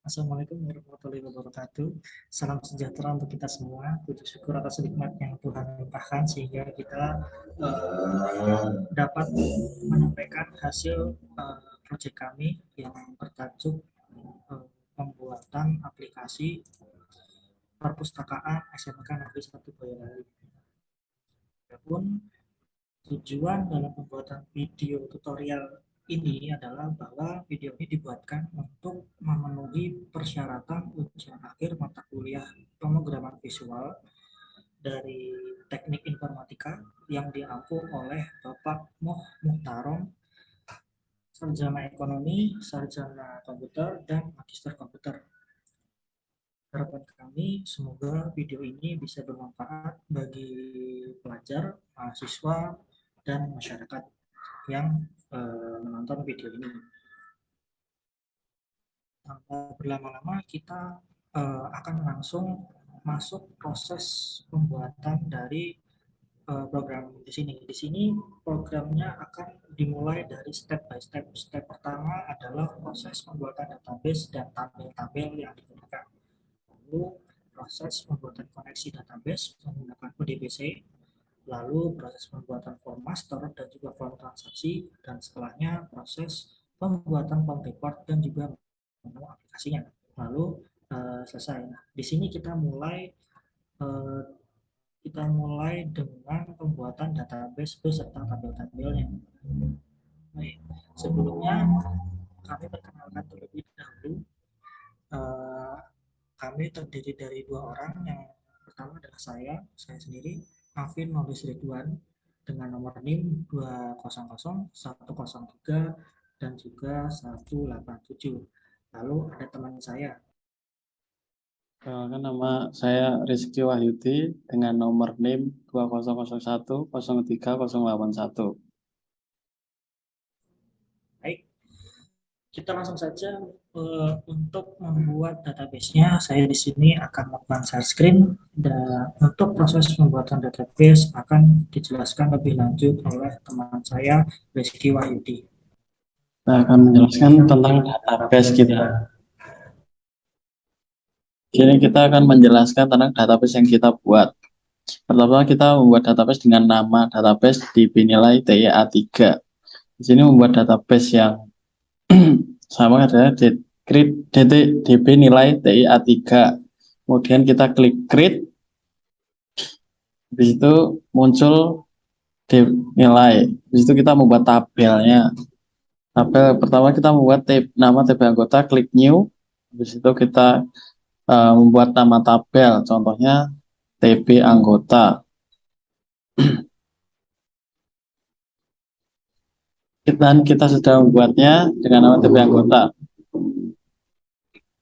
Assalamualaikum warahmatullahi wabarakatuh. Salam sejahtera untuk kita semua. Puji syukur atas nikmat yang Tuhan limpahkan sehingga kita dapat menyampaikan hasil proyek kami yang bertajuk pembuatan aplikasi perpustakaan SMK Negeri 1 Boyolali. Adapun tujuan dalam pembuatan video tutorial ini adalah bahwa video ini dibuatkan untuk memenuhi persyaratan ujian akhir mata kuliah pemrograman visual dari Teknik Informatika yang diampu oleh Bapak Muhtarom, sarjana ekonomi, sarjana komputer, dan magister komputer. Harapan kami semoga video ini bisa bermanfaat bagi pelajar, mahasiswa, dan masyarakat yang menonton video ini. Tanpa berlama-lama kita akan langsung masuk proses pembuatan dari program di sini. Di sini programnya akan dimulai dari step by step. Step pertama adalah proses pembuatan database dan tabel-tabel yang digunakan. Lalu proses pembuatan koneksi database menggunakan ODBC, lalu proses pembuatan form master dan juga form transaksi, dan setelahnya proses pembuatan form report dan juga menu aplikasinya. Lalu selesai. Nah, di sini kita mulai dengan pembuatan database beserta tabel-tabelnya. Baik, sebelumnya kami perkenalkan terlebih dahulu. Kami terdiri dari dua orang. Yang pertama adalah saya sendiri, Afin Maulus Ridwan, dengan nomor NIM 200-103 dan juga 187. Lalu ada teman saya. Perkenalkan, nama saya Rizky Wahyudi dengan nomor NIM 2001-03-081. Baik, kita langsung saja untuk membuat database-nya. Saya di sini akan melakukan share screen, dan untuk proses pembuatan database akan dijelaskan lebih lanjut oleh teman saya Rizky Wahyudi. Saya akan menjelaskan tentang database kita. Jadi kita akan menjelaskan tentang database yang kita buat. Pertama, kita membuat database dengan nama database dipinilai TIA 3. Di sini membuat database yang sama adalah db nilai TIA 3. Kemudian kita klik create. Di situ muncul nilai. Di situ kita membuat tabelnya. Tabel pertama kita membuat nama tabel anggota, klik new. Di situ kita membuat nama tabel, contohnya TB anggota. Dan kita sudah membuatnya dengan nama TB anggota.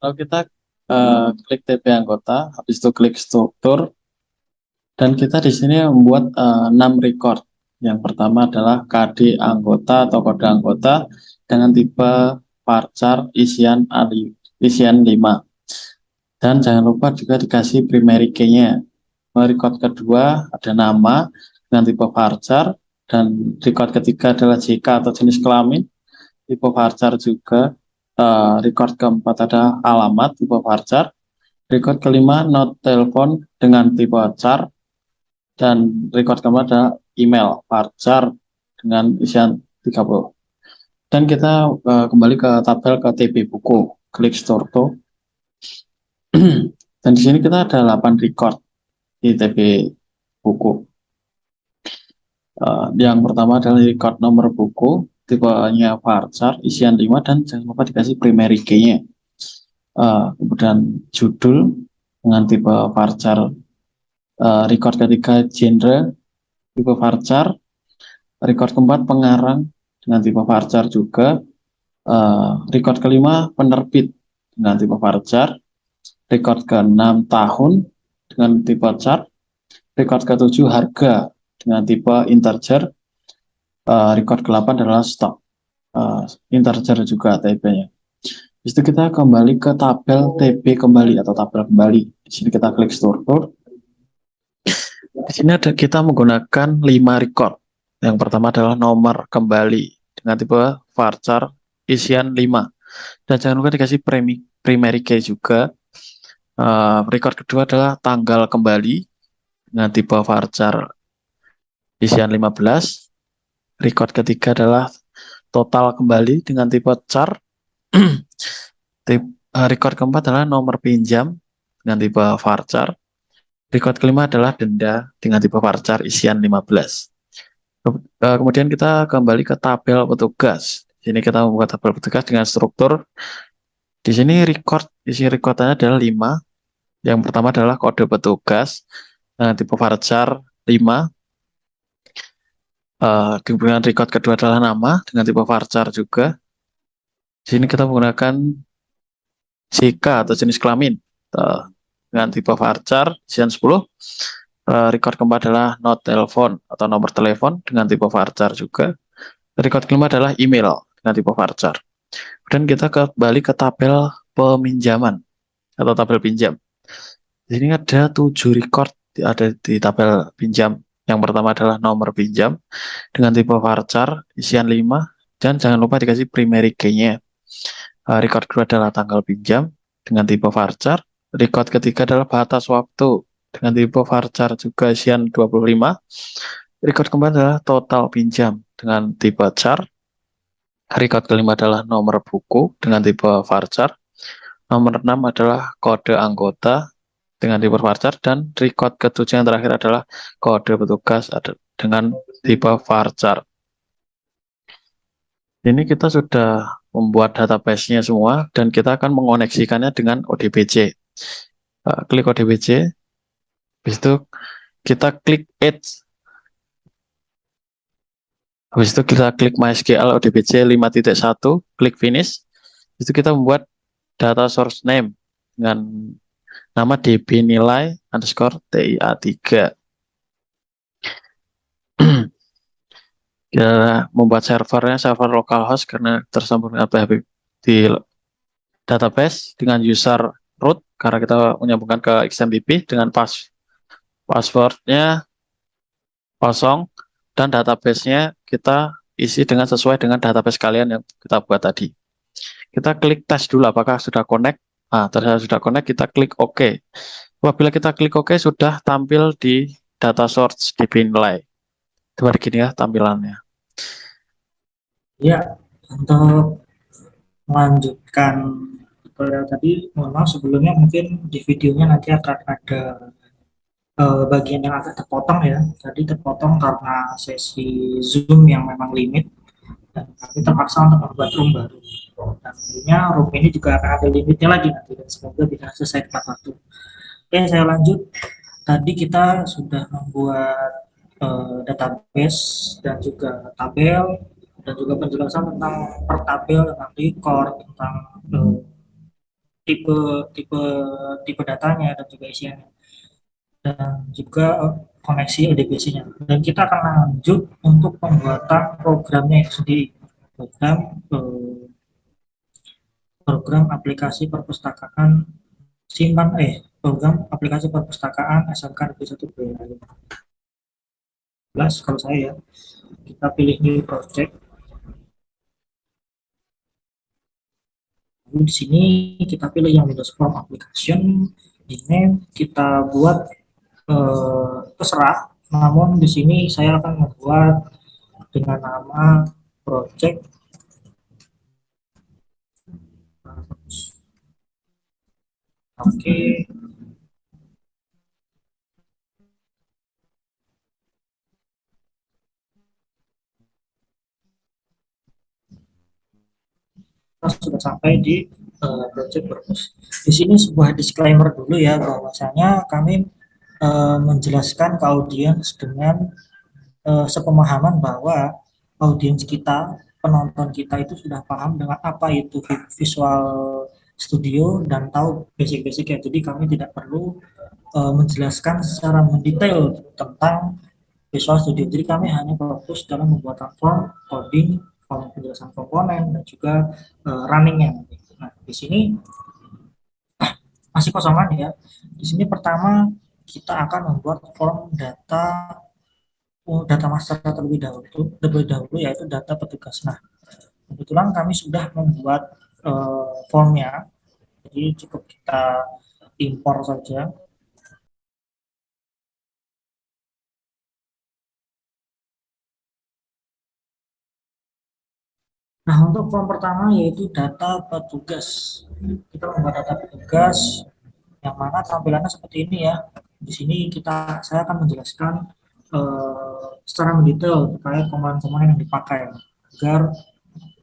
Lalu kita klik TB anggota, habis itu klik struktur, dan kita di sini membuat 6 record. Yang pertama adalah KD anggota atau kode anggota dengan tipe varchar isian 5. Dan jangan lupa juga dikasih primary key-nya. Record kedua ada nama dengan tipe varchar, dan record ketiga adalah JK atau jenis kelamin tipe varchar juga. Record keempat ada alamat tipe varchar. Record kelima not telepon dengan tipe char, dan record keempat ada email varchar dengan isian 30. Dan kita kembali ke tabel ke TB buku, klik struktur. Dan di sini kita ada 8 record di TB buku. Yang pertama adalah record nomor buku, tipenya varchar, isian 5, dan jangan lupa dikasih primary key-nya. Kemudian judul dengan tipe varchar. Record ketiga genre, tipe varchar. Record keempat pengarang dengan tipe varchar juga. Record kelima penerbit dengan tipe varchar. Record ke-6 tahun dengan tipe char. Record ke-7 harga dengan tipe integer. Record ke-8 adalah stok, integer juga TB-nya. Di situ kita kembali ke tabel TB kembali atau tabel kembali. Di sini kita klik struktur. Di sini kita menggunakan 5 record. Yang pertama adalah nomor kembali dengan tipe varchar isian 5. Dan jangan lupa dikasih primary key juga. Record kedua adalah tanggal kembali dengan tipe varchar isian 15. Record ketiga adalah total kembali dengan tipe char. Record keempat adalah nomor pinjam dengan tipe varchar. Record kelima adalah denda dengan tipe varchar isian 15. Kemudian kita kembali ke tabel petugas. Di sini kita membuat tabel petugas dengan struktur. Di sini isi recordannya adalah 5. Yang pertama adalah kode petugas dengan tipe varchar 5. Kemudian record kedua adalah nama dengan tipe varchar juga. Di sini kita menggunakan SIK atau jenis kelamin dengan tipe varchar isian 10. Record keempat adalah not telepon atau nomor telepon dengan tipe varchar juga. Record kelima adalah email dengan tipe varchar. Dan kita kembali ke tabel peminjaman atau tabel pinjam. Di sini ada 7 record ada di tabel pinjam. Yang pertama adalah nomor pinjam dengan tipe varchar isian 5 dan jangan lupa dikasih primary key-nya. Record kedua adalah tanggal pinjam dengan tipe varchar. Record ketiga adalah batas waktu dengan tipe varchar juga isian 25. Record keempat adalah total pinjam dengan tipe char. Record kelima adalah nomor buku dengan tipe varchar. Nomor 6 adalah kode anggota dengan tipe varchar, dan record ketujuh yang terakhir adalah kode petugas dengan tipe varchar. Ini kita sudah membuat database-nya semua dan kita akan mengoneksikannya dengan ODBC. Klik ODBC, habis itu kita klik Add. Habis itu kita klik MySQL ODBC 5.1, klik Finish. Habis itu kita membuat data source name dengan nama db nilai underscore TIA3. Kita membuat servernya server localhost karena tersambung dengan PHP di database dengan user root karena kita menyambungkan ke XMPP dengan passwordnya kosong, dan database-nya kita isi dengan sesuai dengan database kalian yang kita buat tadi. Kita klik tes dulu apakah sudah connect. Ternyata sudah connect, kita klik OK. Apabila kita klik OK, sudah tampil di data source db nilai. Seperti gini ya tampilannya. Ya, untuk melanjutkan tutorial tadi, mohon maaf sebelumnya mungkin di videonya nanti akan ada bagian yang agak terpotong ya. Tadi terpotong karena sesi Zoom yang memang limit dan kami terpaksa untuk membuat room baru. Dan tentunya room ini juga akan ada limitnya lagi nanti dan semoga bisa selesai tepat waktu. Oke, saya lanjut. Tadi kita sudah membuat database dan juga tabel dan juga penjelasan tentang per tabel, tentang record, tentang tipe tipe tipe datanya dan juga isiannya, dan juga koneksi ODBC-nya. Dan kita akan lanjut untuk pembuatan programnya itu sendiri. Program aplikasi perpustakaan program aplikasi perpustakaan SMK Negeri 1 Boyolali. Kalau saya ya, kita pilih new project. Lalu di sini kita pilih yang Windows Form Application, di name kita buat terserah. Namun di sini saya akan membuat dengan nama project Oke. Kita sudah sampai di project purpose. Di sini sebuah disclaimer dulu ya, bahwasanya kami menjelaskan ke audiens dengan sepemahaman bahwa audiens kita, penonton kita itu sudah paham dengan apa itu Visual Studio dan tahu basic-basicnya. Jadi kami tidak perlu menjelaskan secara mendetail tentang Visual Studio. Jadi kami hanya fokus dalam pembuatan form, coding, form penjelasan komponen, dan juga runningnya. Nah, di sini masih kosongan ya. Di sini pertama kita akan membuat form data master terlebih dahulu yaitu data petugas. Nah, kebetulan kami sudah membuat formnya. Jadi cukup kita impor saja. Nah, untuk form pertama yaitu data petugas. Kita membuat data petugas yang mana tampilannya seperti ini ya. Di sini saya akan menjelaskan secara mendetail terkait komponen-komponen yang dipakai agar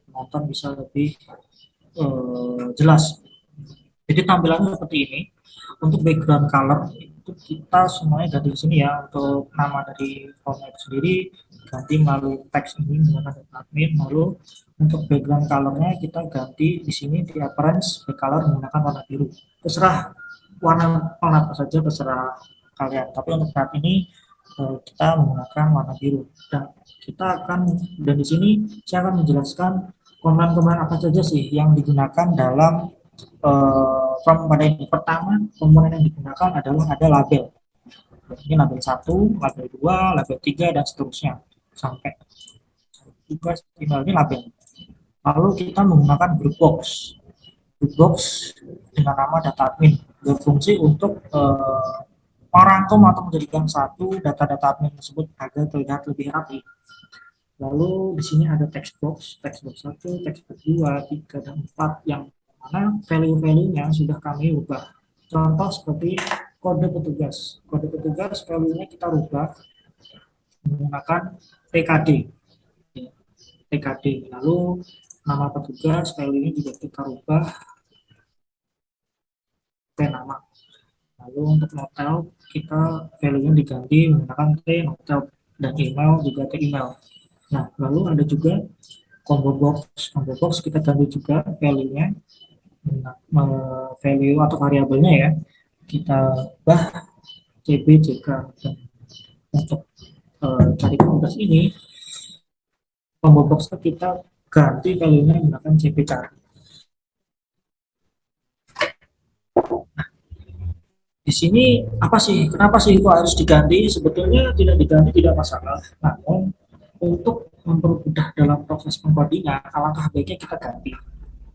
penonton bisa lebih jelas. Jadi tampilannya seperti ini. Untuk background color itu kita semuanya ganti di sini ya. Untuk nama dari formnya itu sendiri ganti melalui teks ini menggunakan admin. Lalu untuk background colornya kita ganti di sini di appearance color menggunakan warna biru. Terserah warna apa saja terserah kalian. Tapi untuk saat ini kita menggunakan warna biru dan dan di sini saya akan menjelaskan komponen-komponen apa saja sih yang digunakan dalam komponen ini. Pertama, komponen yang digunakan adalah ada label. Ini label 1, label 2, label 3 dan seterusnya sampai juga ini label. Lalu kita menggunakan group box. Group box dengan nama data admin berfungsi untuk merangkum atau menjadikan satu data-data admin tersebut agar terlihat lebih rapi. Lalu di sini ada text box 1, text box 2, 3, dan 4 yang mana value-value-nya sudah kami ubah. Contoh seperti kode petugas. Kode petugas value-nya kita rubah menggunakan TKD. TKD. Lalu nama petugas value-nya juga kita rubah ke nama. Lalu untuk notel kita value-nya diganti menggunakan T notel dan email juga T email. Nah, lalu ada juga combo box. Combo box kita ganti juga value-nya, value atau variabelnya ya. Kita ubah CB, CK. Dan untuk cari petugas ini, combo box kita ganti value-nya menggunakan CB cari. Di sini apa sih? Kenapa sih kok harus diganti? Sebetulnya tidak diganti tidak masalah. Namun untuk mempermudah dalam proses pengkodingan, alangkah baiknya kita ganti.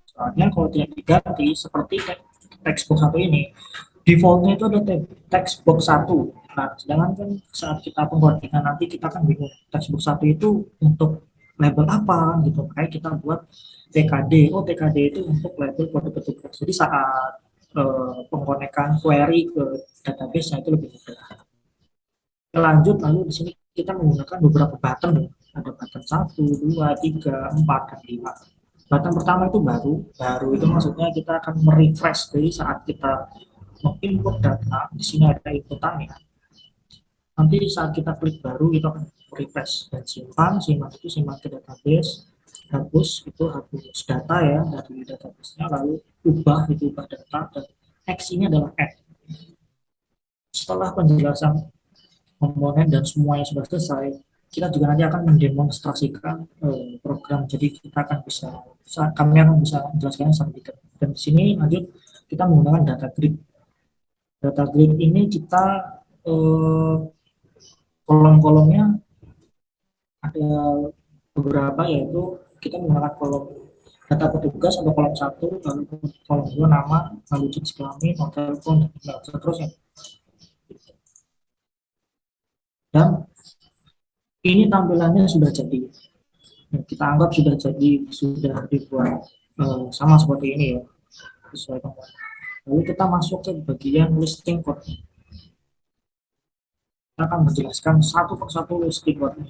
Soalnya kalau tidak diganti seperti textbook satu ini, defaultnya itu ada textbook satu. Nah, sedangkan kan saat kita pengkodingan nanti kita kan bingung textbook satu itu untuk label apa gitu. Kayak kita buat TKD. Oh, TKD itu untuk label kode petugas. Jadi saat pengkonekan query ke database itu lebih mudah. Lanjut, lalu di sini kita menggunakan beberapa button ya. Ada button 1, 2, 3, 4, dan 5. Button pertama itu baru itu maksudnya kita akan merefresh dari saat kita menginput data. Di sini ada inputannya. Nanti saat kita klik baru kita akan refresh dan simpan itu simpan ke database. Hapus itu hapus data ya dari database-nya, lalu ubah data, dan X ini adalah add. Setelah penjelasan komponen dan semuanya sudah selesai, kita juga nanti akan mendemonstrasikan program. Jadi kami akan bisa menjelaskannya sampai detail. Dan di sini lanjut kita menggunakan data grid. Data grid ini kita kolom-kolomnya ada beberapa, yaitu kita menggunakan kolom data petugas atau kolom 1, lalu kolom 2 nama, lalu jenis kelamin, nomor telepon, dan seterusnya. Dan ini tampilannya sudah jadi. Kita anggap sudah dibuat sama seperti ini ya. Lalu kita masuk ke bagian listing code. Kita akan menjelaskan satu persatu listing code.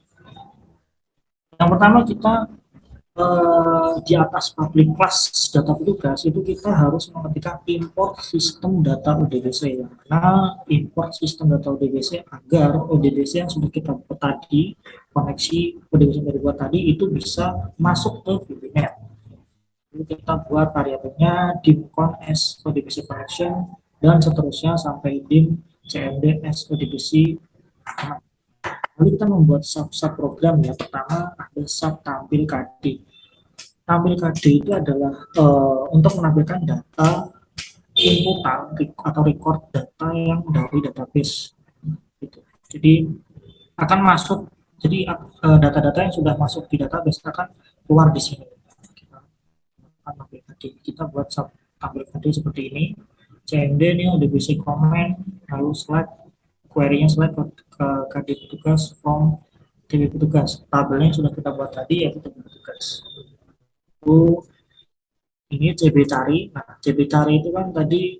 Yang pertama kita di atas public class data petugas itu kita harus mengetikkan import sistem data ODBC ya. Karena import sistem data ODBC agar ODBC yang sudah kita buat tadi, koneksi ODBC yang dibuat tadi itu bisa masuk ke VBNet. Jadi kita buat variabelnya dimcon as ODBC connection dan seterusnya sampai dim cmd as ODBC. Lalu kita membuat sub program ya. Pertama ada sub tampil KD. Tampil KD itu adalah untuk menampilkan data inputan atau record data yang dari database. Gitu. Jadi akan masuk. Jadi data-data yang sudah masuk di database akan keluar di sini. Kita akan menampilkan tadi. Kita buat sub tabel tadi seperti ini. CMD ini udah bisa comment, lalu select query-nya select ke KD petugas from DB petugas. Tabelnya sudah kita buat tadi ya DB petugas. Lalu ini CB cari. Nah, CB cari itu kan tadi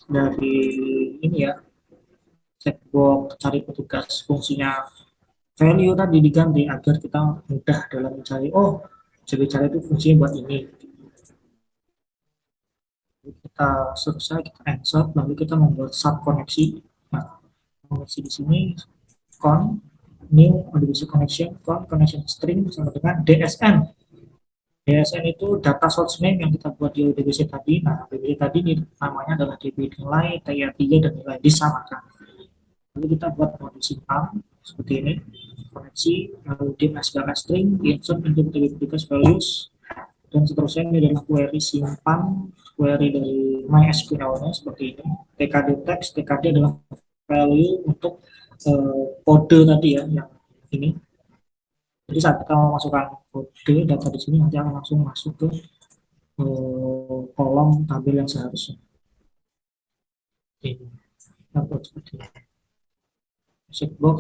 dari ini ya, checkbox cari petugas, fungsinya value tadi diganti agar kita mudah dalam mencari. Oh, CB cari itu fungsinya buat ini. Kita selesai, kita insert, lalu kita membuat sub koneksi. Nah, koneksi di sini con new ODBC connection con connection string sama dengan DSN. DSN itu data source name yang kita buat di ODBC tadi. Nah, ODBC tadi ini namanya adalah DB nilai, TIA3 dan nilai disamakan. Lalu kita buat modul simpan seperti ini, koneksi, lalu dim SQL string, insert into DB values, dan seterusnya. Ini adalah query simpan, query dari MySQL-nya seperti ini. TKD text, TKD adalah value untuk kode tadi ya, yang ini. Jadi saat kita memasukkan kode data di sini nanti akan langsung masuk ke kolom tabel yang seharusnya. Ini dapat seperti ini. Checkbox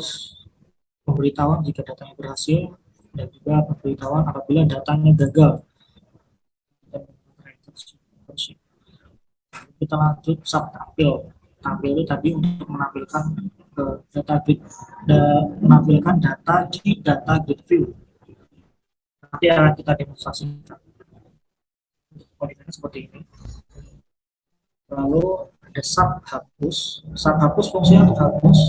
pemberitahuan jika datanya berhasil dan juga pemberitahuan apabila datanya gagal. Kita lanjut sub tampil. Tampil itu tadi untuk menampilkan data grid, menampilkan data di data grid view. Nanti akan kita demonstrasikan. Koordinatnya seperti ini. Lalu ada sub hapus. Sub hapus fungsinya untuk hapus.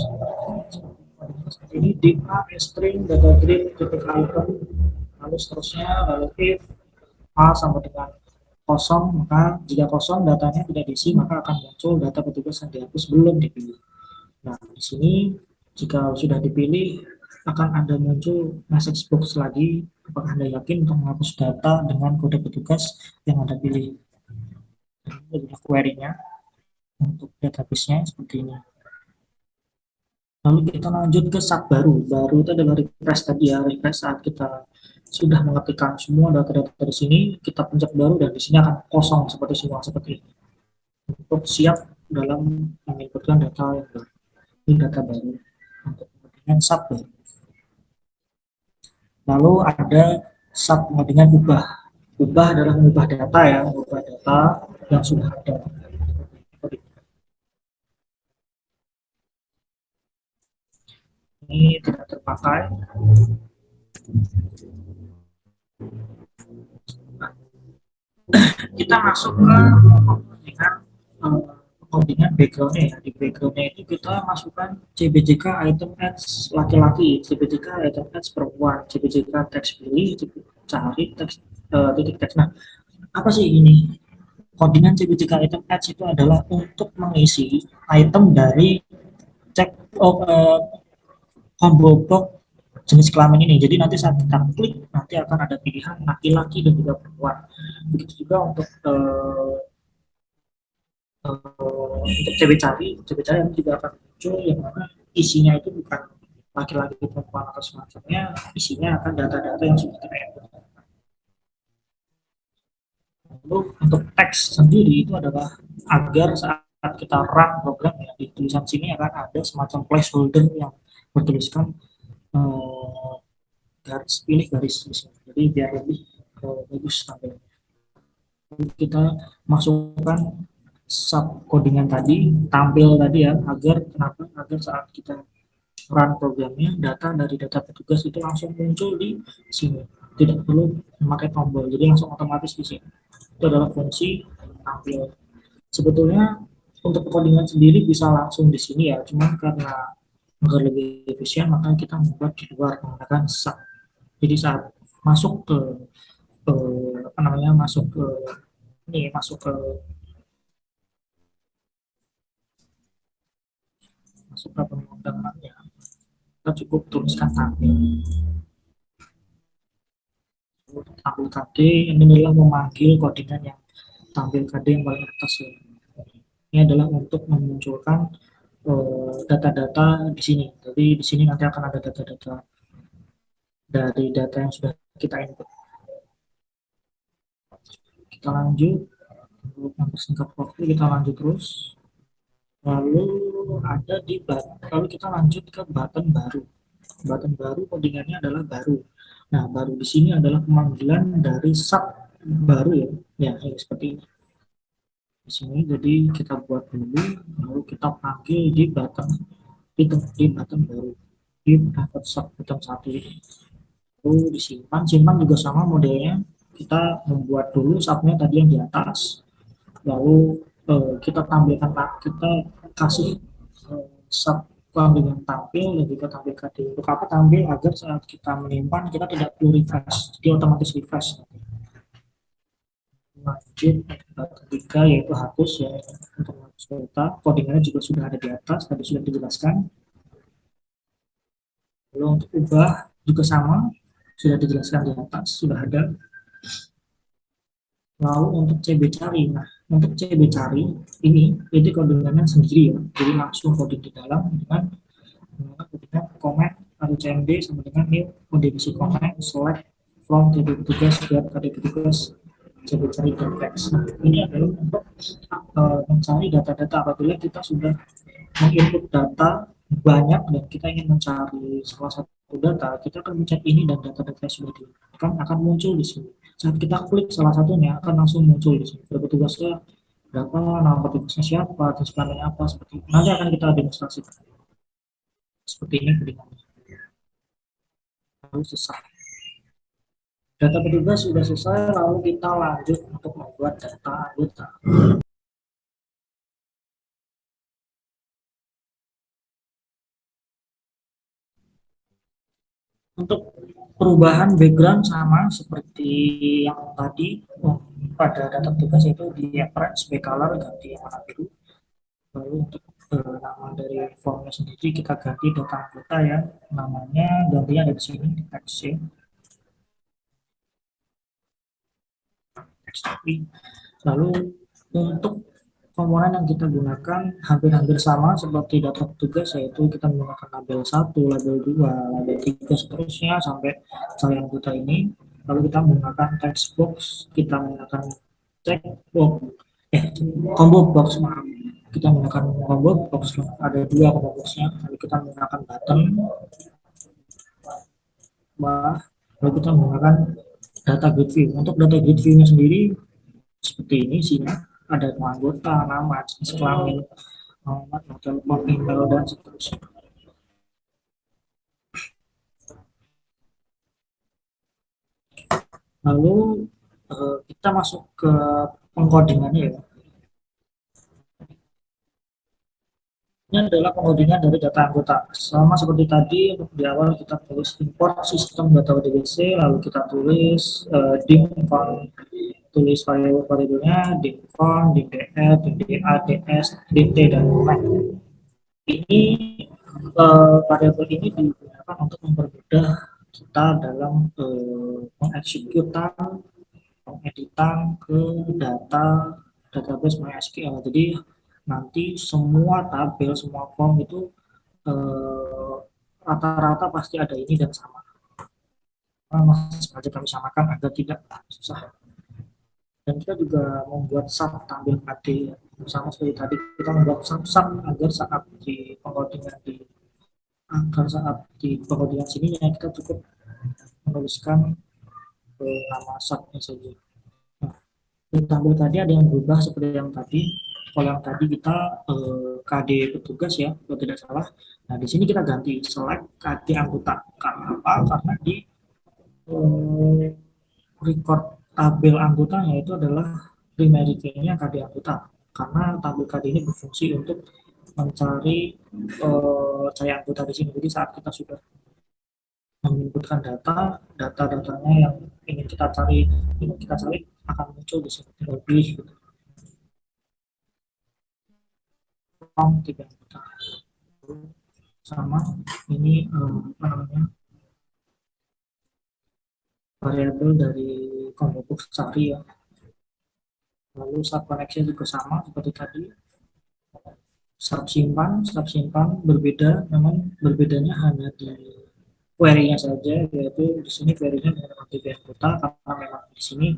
Ini dim a string data grid titik icon, lalu seterusnya, lalu if a sama dengan kosong, maka jika kosong datanya tidak diisi maka akan muncul data petugas yang dihapus belum dipilih. Nah, di sini jika sudah dipilih akan ada muncul message box lagi, apakah Anda yakin untuk menghapus data dengan kode petugas yang Anda pilih. Ini adalah query-nya untuk database-nya seperti ini. Lalu kita lanjut ke sub baru. Baru itu adalah refresh tadi ya, refresh saat kita sudah mengetikkan semua data-data dari sini, kita pencet baru dan di sini akan kosong seperti semua seperti ini. Untuk siap dalam menginputkan data yang baru. Ini data baru untuk kepentingan sub baru. Lalu ada sub dengan ubah. Ubah adalah mengubah data ya, mengubah data yang sudah ada. Ini tidak terpakai. Kita masuk ke koordinat backgroundnya ya. Di backgroundnya itu kita masukkan CBJK item ads laki-laki, CBJK item ads perempuan, CBJK teks pilih, cari teks titik teks. Nah, apa sih ini? Koordinat CBJK item ads itu adalah untuk mengisi item dari combo box jenis kelamin ini. Jadi nanti saat kita klik nanti akan ada pilihan laki-laki dan juga perempuan. Begitu juga untuk CB cari juga akan muncul yang mana isinya itu bukan laki-laki perempuan atau semacamnya, isinya akan data-data yang sudah terinput. Lalu untuk teks sendiri itu adalah agar saat kita run program ya, di tulisan sini akan ada semacam placeholder yang bertuliskan garis pilih garis di sini. Jadi biar lebih bagus tampilnya. Kita masukkan sub codingan tadi, tampil tadi ya, agar kenapa? Agar saat kita run programnya, data dari data petugas itu langsung muncul di sini. Tidak perlu memakai tombol, jadi langsung otomatis di sini. Itu adalah fungsi tampil. Sebetulnya untuk codingan sendiri bisa langsung di sini ya, cuman karena agar lebih efisien maka kita membuat di luar menggunakan sub. Jadi saat masuk ke apa namanya, masuk ke perundangannya, kita cukup tuliskan tampil KD. Ini adalah memanggil koordinat yang tampil KD yang paling atas ya. Ini adalah untuk memunculkan data-data di sini. Jadi di sini nanti akan ada data-data dari data yang sudah kita input. kita lanjut untuk mempersingkat waktu, kita lanjut terus. Lalu ada di lalu kita lanjut ke button baru. Button baru codingannya adalah baru. Nah, baru di sini adalah pemanggilan dari sub baru ya. Ya, seperti ini. Di sini jadi kita buat dulu, lalu kita panggil di button baru, di private sub button satu ini. Lalu disimpan, simpan juga sama modelnya. Kita membuat dulu subnya tadi yang di atas, lalu kita tampilkan, kita kasih sub dengan tampil dan juga tampilkan di untuk apa tampil agar saat kita menyimpan kita tidak perlu refresh, jadi otomatis refresh. Lanjut ketiga yaitu hapus ya, untuk menghapus data, codingannya juga sudah ada di atas, tadi sudah dijelaskan. Lalu untuk ubah juga sama, sudah dijelaskan di atas, sudah ada. Lalu untuk CB cari, nah untuk CB cari ini codingannya sendiri ya, jadi langsung coding di dalam dengan menggunakan comment atau CMD sama dengan new modifikasi comment select from TB petugas buat TB petugas CB cari dan text. Nah, ini adalah untuk mencari data-data apabila kita sudah menginput data banyak dan kita ingin mencari salah satu data, kita akan mencari ini dan data-data yang sudah akan muncul di sini. Saat kita klik salah satunya akan langsung muncul di sini. Petugasnya berapa, nama petugasnya siapa, dan sebagainya apa, seperti itu. Nanti akan kita demonstrasikan. Seperti ini kedengarannya. Lalu selesai. Data petugas sudah selesai, lalu kita lanjut untuk membuat data anggota. Untuk perubahan background sama seperti yang tadi pada data petugas itu di appearance back color ganti yang warna biru. Lalu untuk nama dari formnya sendiri kita ganti data anggota ya, namanya gantinya ada di sini di text ya. Lalu untuk komponen yang kita gunakan hampir-hampir sama seperti data petugas, yaitu kita menggunakan label 1, label 2, label 3 seterusnya sampai saya anggota ini. Lalu kita menggunakan text box, kita menggunakan checkbox, combo box, maaf. Kita menggunakan combo box, ada 2 combo boxnya. Lalu kita menggunakan button, lalu kita menggunakan data grid view. Untuk data grid view-nya sendiri seperti ini isinya, ada anggota, nama, jenis kelamin, alamat, telepon, email, dan seterusnya. Lalu kita masuk ke pengkodingannya ya. Ini adalah pengodingan dari data anggota. Sama seperti tadi, untuk di awal kita tulis import sistem data ODBC, lalu kita tulis dim tulis variabelnya dim.con, dim.dr, dim.da, ds, dim.t, dan lain-lain. Ini variabel ini digunakan untuk mempermudah kita dalam mengeksekutan, pengeditan ke database MySQL. Jadi nanti semua tabel, semua form itu rata-rata pasti ada ini dan sama. Sengaja kami samakan agar tidak susah. Dan kita juga membuat sub tampil KD sama seperti tadi, kita membuat sub agar saat di pengkodingan sini ya kita cukup menuliskan nama subnya saja. Nah, tampil tadi ada yang berubah seperti yang tadi. Kalau yang tadi kita KD petugas ya, kalau tidak salah. Nah, di sini kita ganti select KD anggota. Karena apa? Karena di record tabel anggotanya itu adalah primary key-nya KD anggota. Karena tabel KD ini berfungsi untuk mencari cari anggota di sini. Jadi saat kita sudah menginputkan data-datanya yang ingin kita cari akan muncul di sini. Tinggal pilih gitu. Tidak kita sama ini apa namanya, variabel dari combo box cari ya. Lalu sub connection juga sama seperti tadi. Sub simpan berbeda, memang berbedanya hanya di query-nya saja, yaitu di sini query-nya menggunakan TB anggota karena memang di sini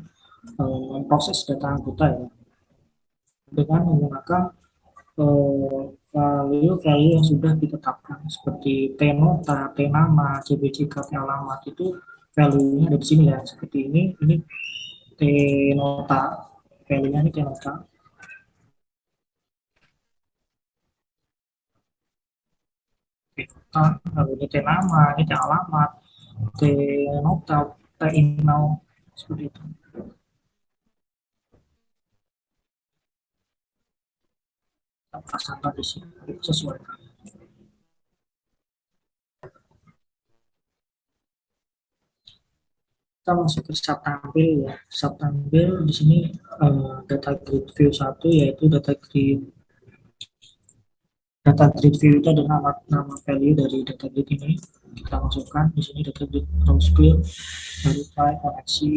memproses data anggota ya dengan menggunakan value-value yang sudah ditetapkan seperti T nota, T nama, CBCK, T alamat itu value-nya ada di sini ya seperti ini T nota, value-nya ini T nota. T nota, lalu ini T nama, ini T alamat, T nota, T email seperti itu. Kita pasangkan di sini sesuaikan. Kita masuk ke sub tampil ya. Sub tampil di sini data grid view 1 yaitu data grid view itu adalah nama value dari data grid ini. Kita masukkan di sini data grid row clear, verify, koneksi,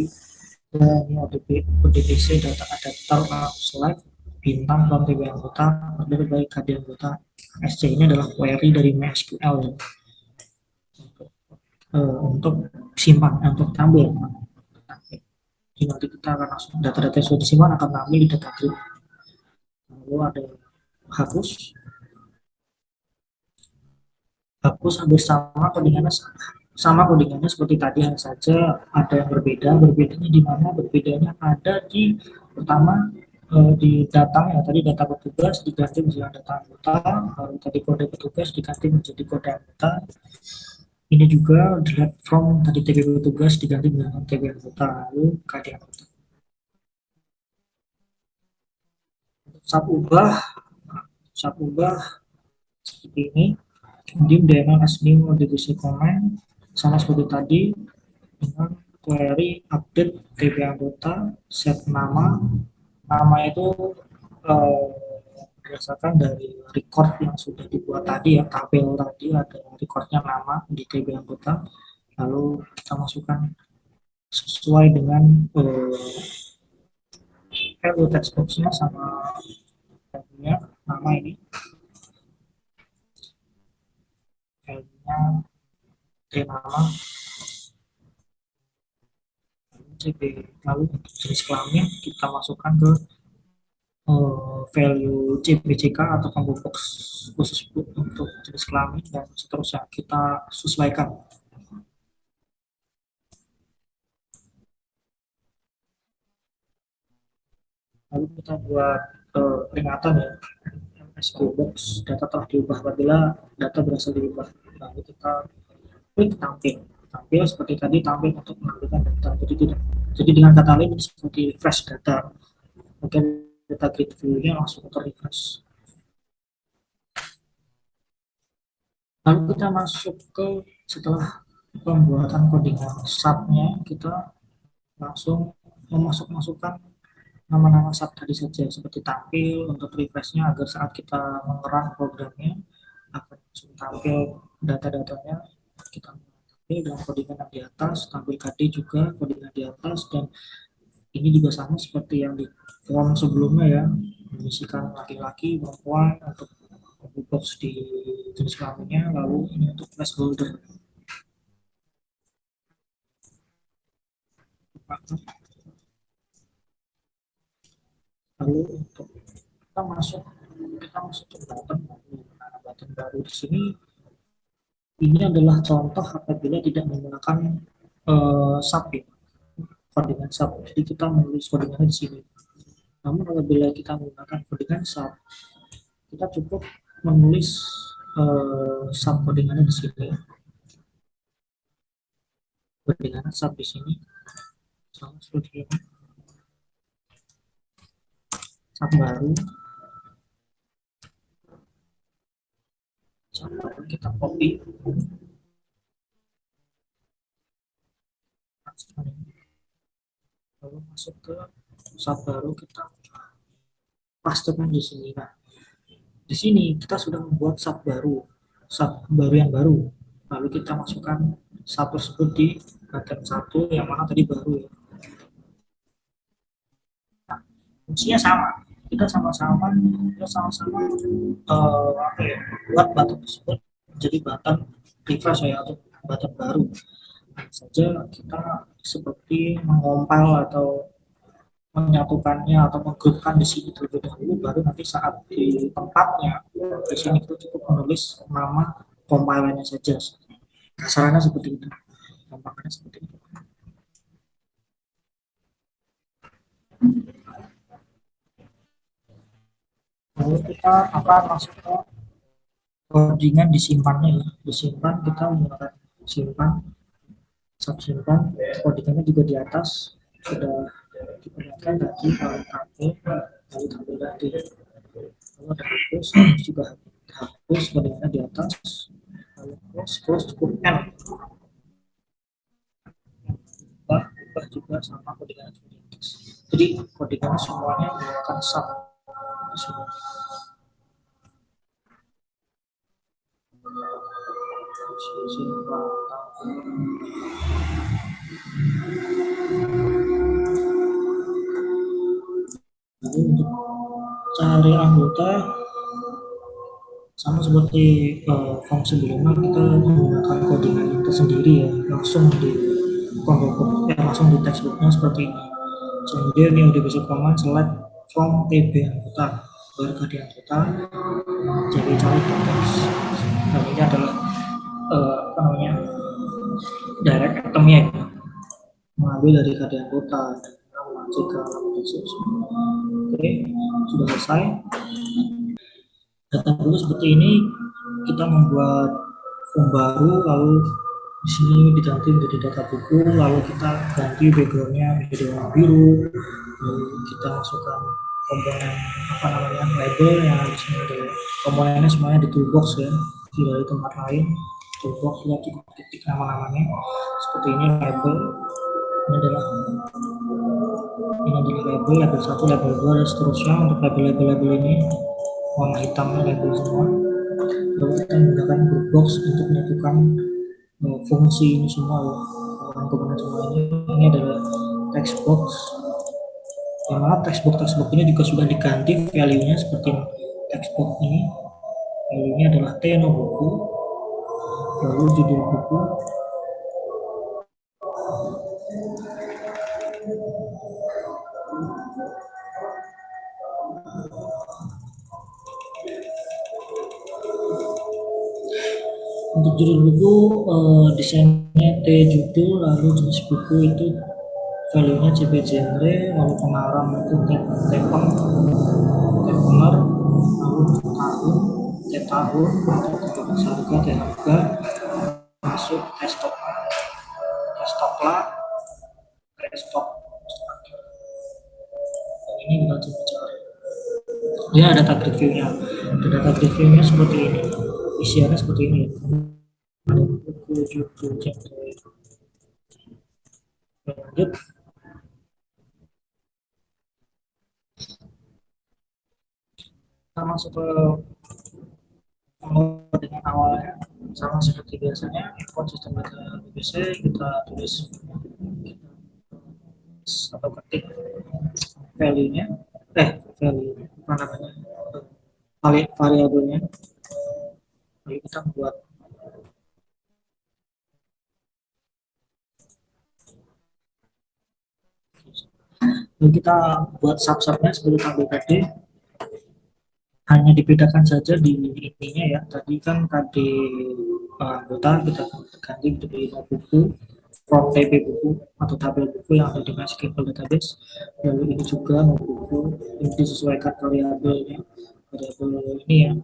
dan ini ODBC data adapter select bintang from TB anggota order by KD anggota. SC ini adalah query dari MySQL ya. Untuk simpan untuk tampil. Jadi nanti kita akan langsung data-data yang sudah disimpan akan tampil di data grid. Lalu ada hapus hampir sama codingannya seperti tadi, hanya saja ada yang berbedanya di mana berbedanya ada di pertama di datang ya, tadi data petugas diganti menjadi data anggota, lalu tadi kode petugas diganti menjadi kode anggota. Ini juga delete from tadi TB petugas diganti dengan TB anggota, lalu KD anggota. Sub ubah seperti ini. Kemudian DNL as new modification command sama seperti tadi dengan query update TB anggota, set nama itu berdasarkan dari record yang sudah dibuat tadi ya, tabel tadi ada recordnya nama di TB anggota, lalu kita masukkan sesuai dengan value text box-nya sama value-nya nama ini value-nya nama CB, lalu untuk jenis kelamin kita masukkan ke value CBCK atau combo box khusus untuk jenis kelamin dan seterusnya kita sesuaikan. Lalu kita buat peringatan ya, MSQ box data telah diubah apabila data berhasil diubah. Lalu kita klik tampil seperti tadi, tampil untuk menampilkan data. Jadi dengan kata lain seperti refresh data, mungkin data grid view-nya langsung ter-refresh. Lalu kita masuk ke setelah pembuatan codingan sub-nya, kita langsung memasukkan nama-nama sub tadi saja seperti tampil untuk refresh-nya agar saat kita mengerang programnya akan langsung tampil data-datanya. Kita tampil dengan codingan yang di atas, tampil KD juga codingan di atas, dan ini juga sama seperti yang di form sebelumnya ya, mengisikan laki-laki, perempuan untuk box di jenis kelaminnya, lalu ini untuk placeholder. Lalu untuk kita masuk ke button baru di sini. Ini adalah contoh apabila tidak menggunakan sub ya, koordinat sub. Jadi kita menulis koordinatnya di sini. Namun apabila kita menggunakan koordinat sub, kita cukup menulis sub koordinatnya di sini. Koordinat sub di sini sama seperti ini. Sub baru. Kita copy. Lalu masuk ke sub baru, kita pastekan di sini. Nah, di sini kita sudah membuat sub baru yang baru. Lalu kita masukkan sub tersebut di button 1 yang mana tadi baru ya. Nah, fungsinya sama. Kita sama-sama buat button tersebut menjadi button refresh ya, atau button baru. Saja kita seperti mengompil atau menyatukannya atau menggrupkan di sini terlebih dahulu, baru nanti saat di tempatnya di sini itu cukup menulis nama compilernya saja. Kasarannya seperti itu, gampangnya seperti itu. Lalu kita akan masuk ke codingan disimpannya ya. Disimpan kita menggunakan simpan, subsimpan, codingannya juga di atas sudah diperlihatkan tadi kalau tampil lalu tampil tadi. Lalu ada hapus, juga hapus codingannya di atas. Lalu close cukup N. Ubah juga sama codingannya di atas. Jadi codingannya semuanya menggunakan sub di sini. Jadi untuk cari anggota sama seperti form sebelumnya, kita menggunakan codingan yang tersendiri ya, langsung di langsung di textbooknya seperti ini. Kemudian yang udah bisa command select from TB anggota, baru di anggota jadi cari teks. Dan ini adalah apa namanya, direct itemnya ya, mengambil dari KD anggota dan masuk ke oke, sudah selesai. Data buku seperti ini, kita membuat form baru, lalu di sini diganti menjadi data buku, lalu kita ganti backgroundnya menjadi warna biru, lalu kita masukkan komponen apa namanya label yang di sini ada komponennya semuanya di toolbox ya, tidak di tempat lain. Toolbox kita cukup ketik nama-namanya seperti ini. Label ini adalah label 1, label 2 dan seterusnya. Untuk label ini warna hitamnya label semua. Lalu kita menggunakan group box untuk menyatukan fungsi ini semua ya, komponen semua ini adalah text box, yang mana text box ini juga sudah diganti value-nya seperti text box ini. Value-nya adalah tema buku, lalu judul buku, untuk judul buku desainnya T judul, lalu jenis buku itu value-nya CP genre, lalu pengarang itu tepeng, tepener, lalu tahun, tahun, harga, harga, masuk desktop lah, desktop. Dan ini kita coba cari. Dia ada data reviewnya. Data reviewnya seperti ini. Isiannya seperti ini. Ada buku judul lanjut. Kita masuk ke dengan awalnya sama seperti biasanya, import sistem data BBC, kita tulis atau ketik value-nya, value apa namanya, variabelnya, lalu kita buat sub-subnya seperti tampil tadi, hanya dibedakan saja di ininya ya. Tadi kan KD anggota kita ganti menjadi buku, from TB buku atau tabel buku yang ada di MySQL database. Lalu ini juga buku, ini disesuaikan variabelnya, variabel ini ya,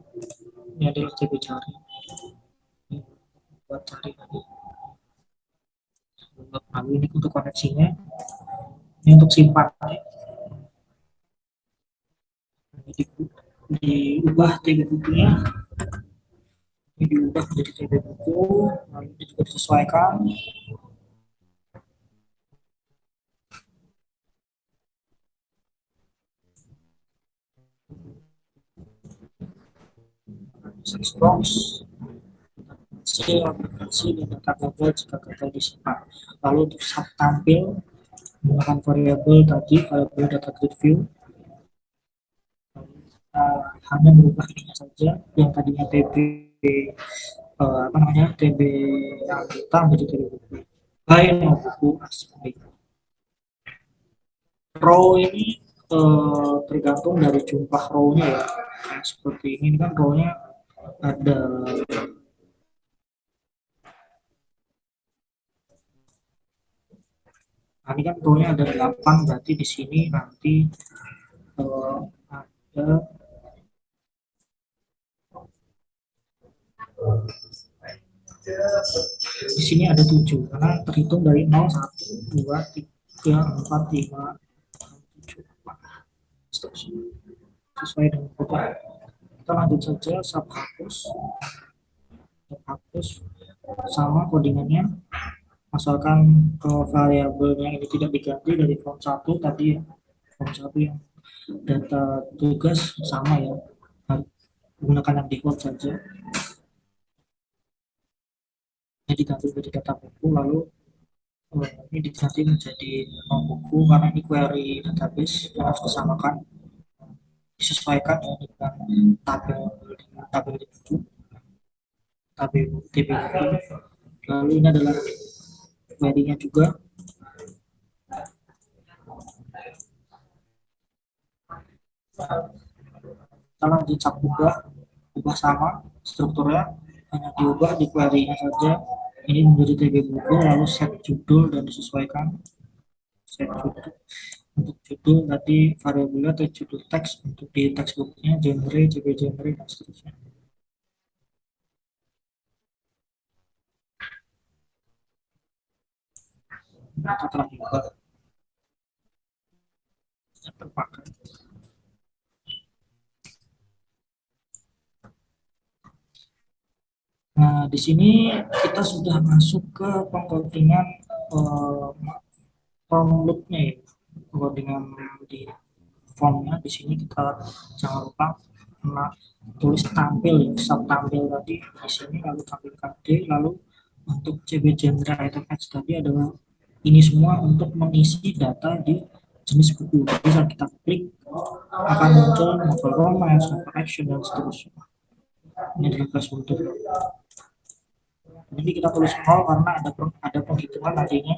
ini adalah TB cari, ini buat cari tadi. Lalu ini untuk koneksinya, ini untuk simpan ya. Ini diubah TB bukunya, ini diubah menjadi TB buku, lalu ini juga disesuaikan. Box aplikasi dan data gagal jika gagal disimpan. Lalu untuk sub tampil menggunakan variabel tadi, variabel data grid view, hanya merubah ininya saja, yang tadinya TB apa namanya, TB yang kita menjadi TB buku, lain buku asli. row ini tergantung dari jumlah row-nya ya. Nah, seperti ini kan row-nya ada, nah, ini kan row-nya ada 8, berarti di sini nanti ada di sini ada 7 karena terhitung dari 0, 1, 2, 3, 4, 5, 7, 8 seterusnya sesuai dengan kode. Kita lanjut saja, sub hapus sama codingannya, asalkan variabelnya ini tidak diganti dari form 1 tadi ya, form 1 yang data tugas sama ya, menggunakan yang default saja. Ini diganti menjadi data buku, lalu ini diganti menjadi buku karena ini query database yang harus disamakan, disesuaikan ya dengan tabel di buku, tabel TB buku. Lalu ini adalah query-nya juga. Kita lanjut sub ubah sama strukturnya, hanya diubah di query-nya saja. Ini menjadi TB buku, lalu set judul dan disesuaikan. Set judul, untuk judul tadi variabelnya atau judul teks, untuk di textbooknya genre, CB genre dan seterusnya. Itu telah diubah, terpakai. Nah, di sini kita sudah masuk ke pengcodingan form loop-nya ya, pengcodingan di formnya. Di sini kita jangan lupa tulis tampil ya, sub tampil tadi di sini, lalu tampilkan D, lalu untuk CB genre item H tadi adalah ini semua untuk mengisi data di jenis buku. Jadi saat kita klik akan muncul novel romance, novel action dan seterusnya. Ini adalah placeholder. Jadi kita tulis 0 karena ada penghitungan nantinya.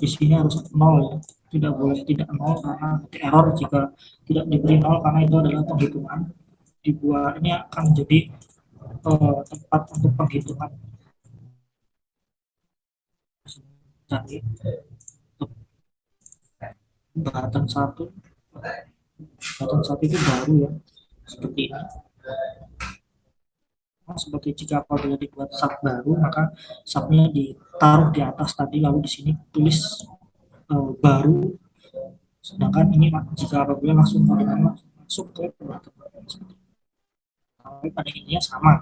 Di sini harus 0 ya. Tidak boleh tidak 0 karena nanti error jika tidak diberi 0 karena itu adalah penghitungan. Dibuat ini akan menjadi tempat untuk penghitungan. Jadi button 1 itu baru ya, seperti ini. Seperti jika apabila dibuat sub baru, maka subnya ditaruh di atas tadi, lalu di sini tulis baru. Sedangkan ini jika apabila langsung masuk ke tapi pada intinya sama.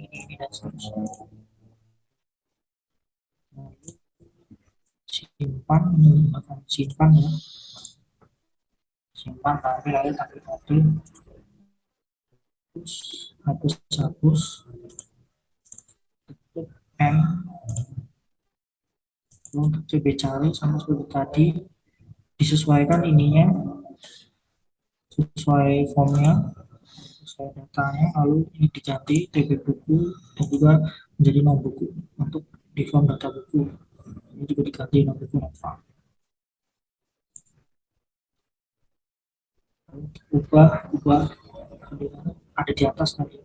Ini dan seterusnya. Simpan ya, simpan tampil, lalu tampil hapus N. Untuk CB cari sama seperti tadi, disesuaikan ininya sesuai formnya, sesuai datanya, lalu ini diganti TB buku dan juga menjadi nom buku untuk di form data buku. Ini juga diganti nom buku nova. Ubah ada di atas tadi.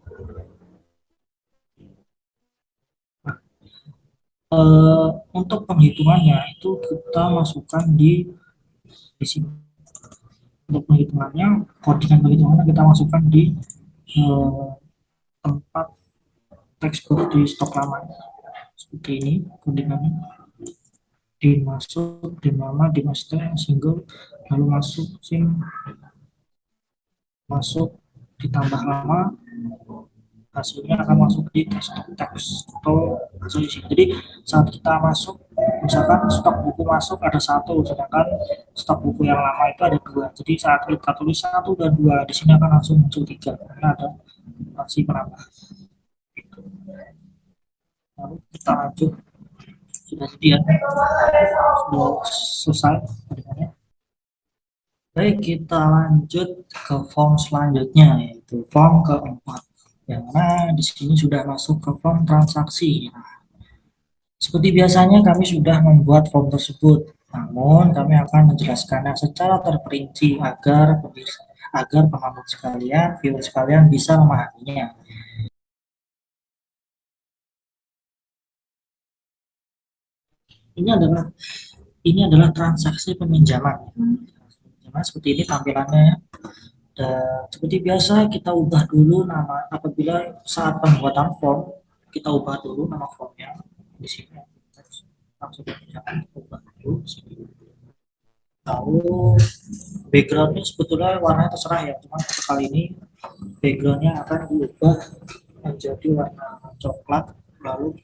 Untuk penghitungannya itu kita masukkan di sini. Untuk penghitungannya, codingan penghitungannya kita masukkan di tempat textbook di stok lama seperti ini. Codingannya dimasuk di nama, di master single, lalu masuk ditambah lama, hasilnya akan masuk di stok teks atau hasil isi. Jadi saat kita masuk, misalkan stok buku masuk ada 1, sedangkan stok buku yang lama itu ada 2. Jadi saat kita tulis 1 dan 2, di sini akan langsung muncul 3 karena ada aksi penambah. Lalu kita lanjut, sudah sedia, sudah selesai. Baik, kita lanjut ke form selanjutnya, yaitu form keempat, yang mana di sini sudah masuk ke form transaksi. Nah, seperti biasanya kami sudah membuat form tersebut, namun kami akan menjelaskannya secara terperinci agar pengambil sekalian, viewer sekalian bisa memahaminya. Ini adalah transaksi peminjaman. Nah, seperti ini tampilannya. Dan seperti biasa kita ubah dulu nama apabila saat pembuatan form kita ubah dulu nama formnya di sini. Langsung kita ubah dulu. Lalu backgroundnya sebetulnya warnanya terserah ya, cuma kali ini backgroundnya akan diubah menjadi warna coklat. Lalu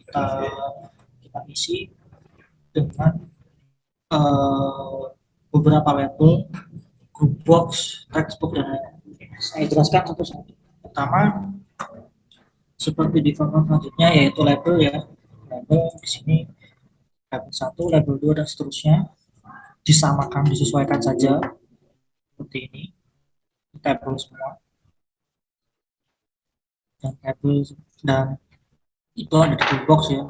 kita isi dengan beberapa label, group box, textbook dan lain-lain. Saya jelaskan satu-satu. Pertama, seperti di form selanjutnya yaitu label ya. Label di sini label 1, label 2 dan seterusnya disamakan, disesuaikan saja seperti ini. Label semua. Dan label dan itu ada di toolbox ya.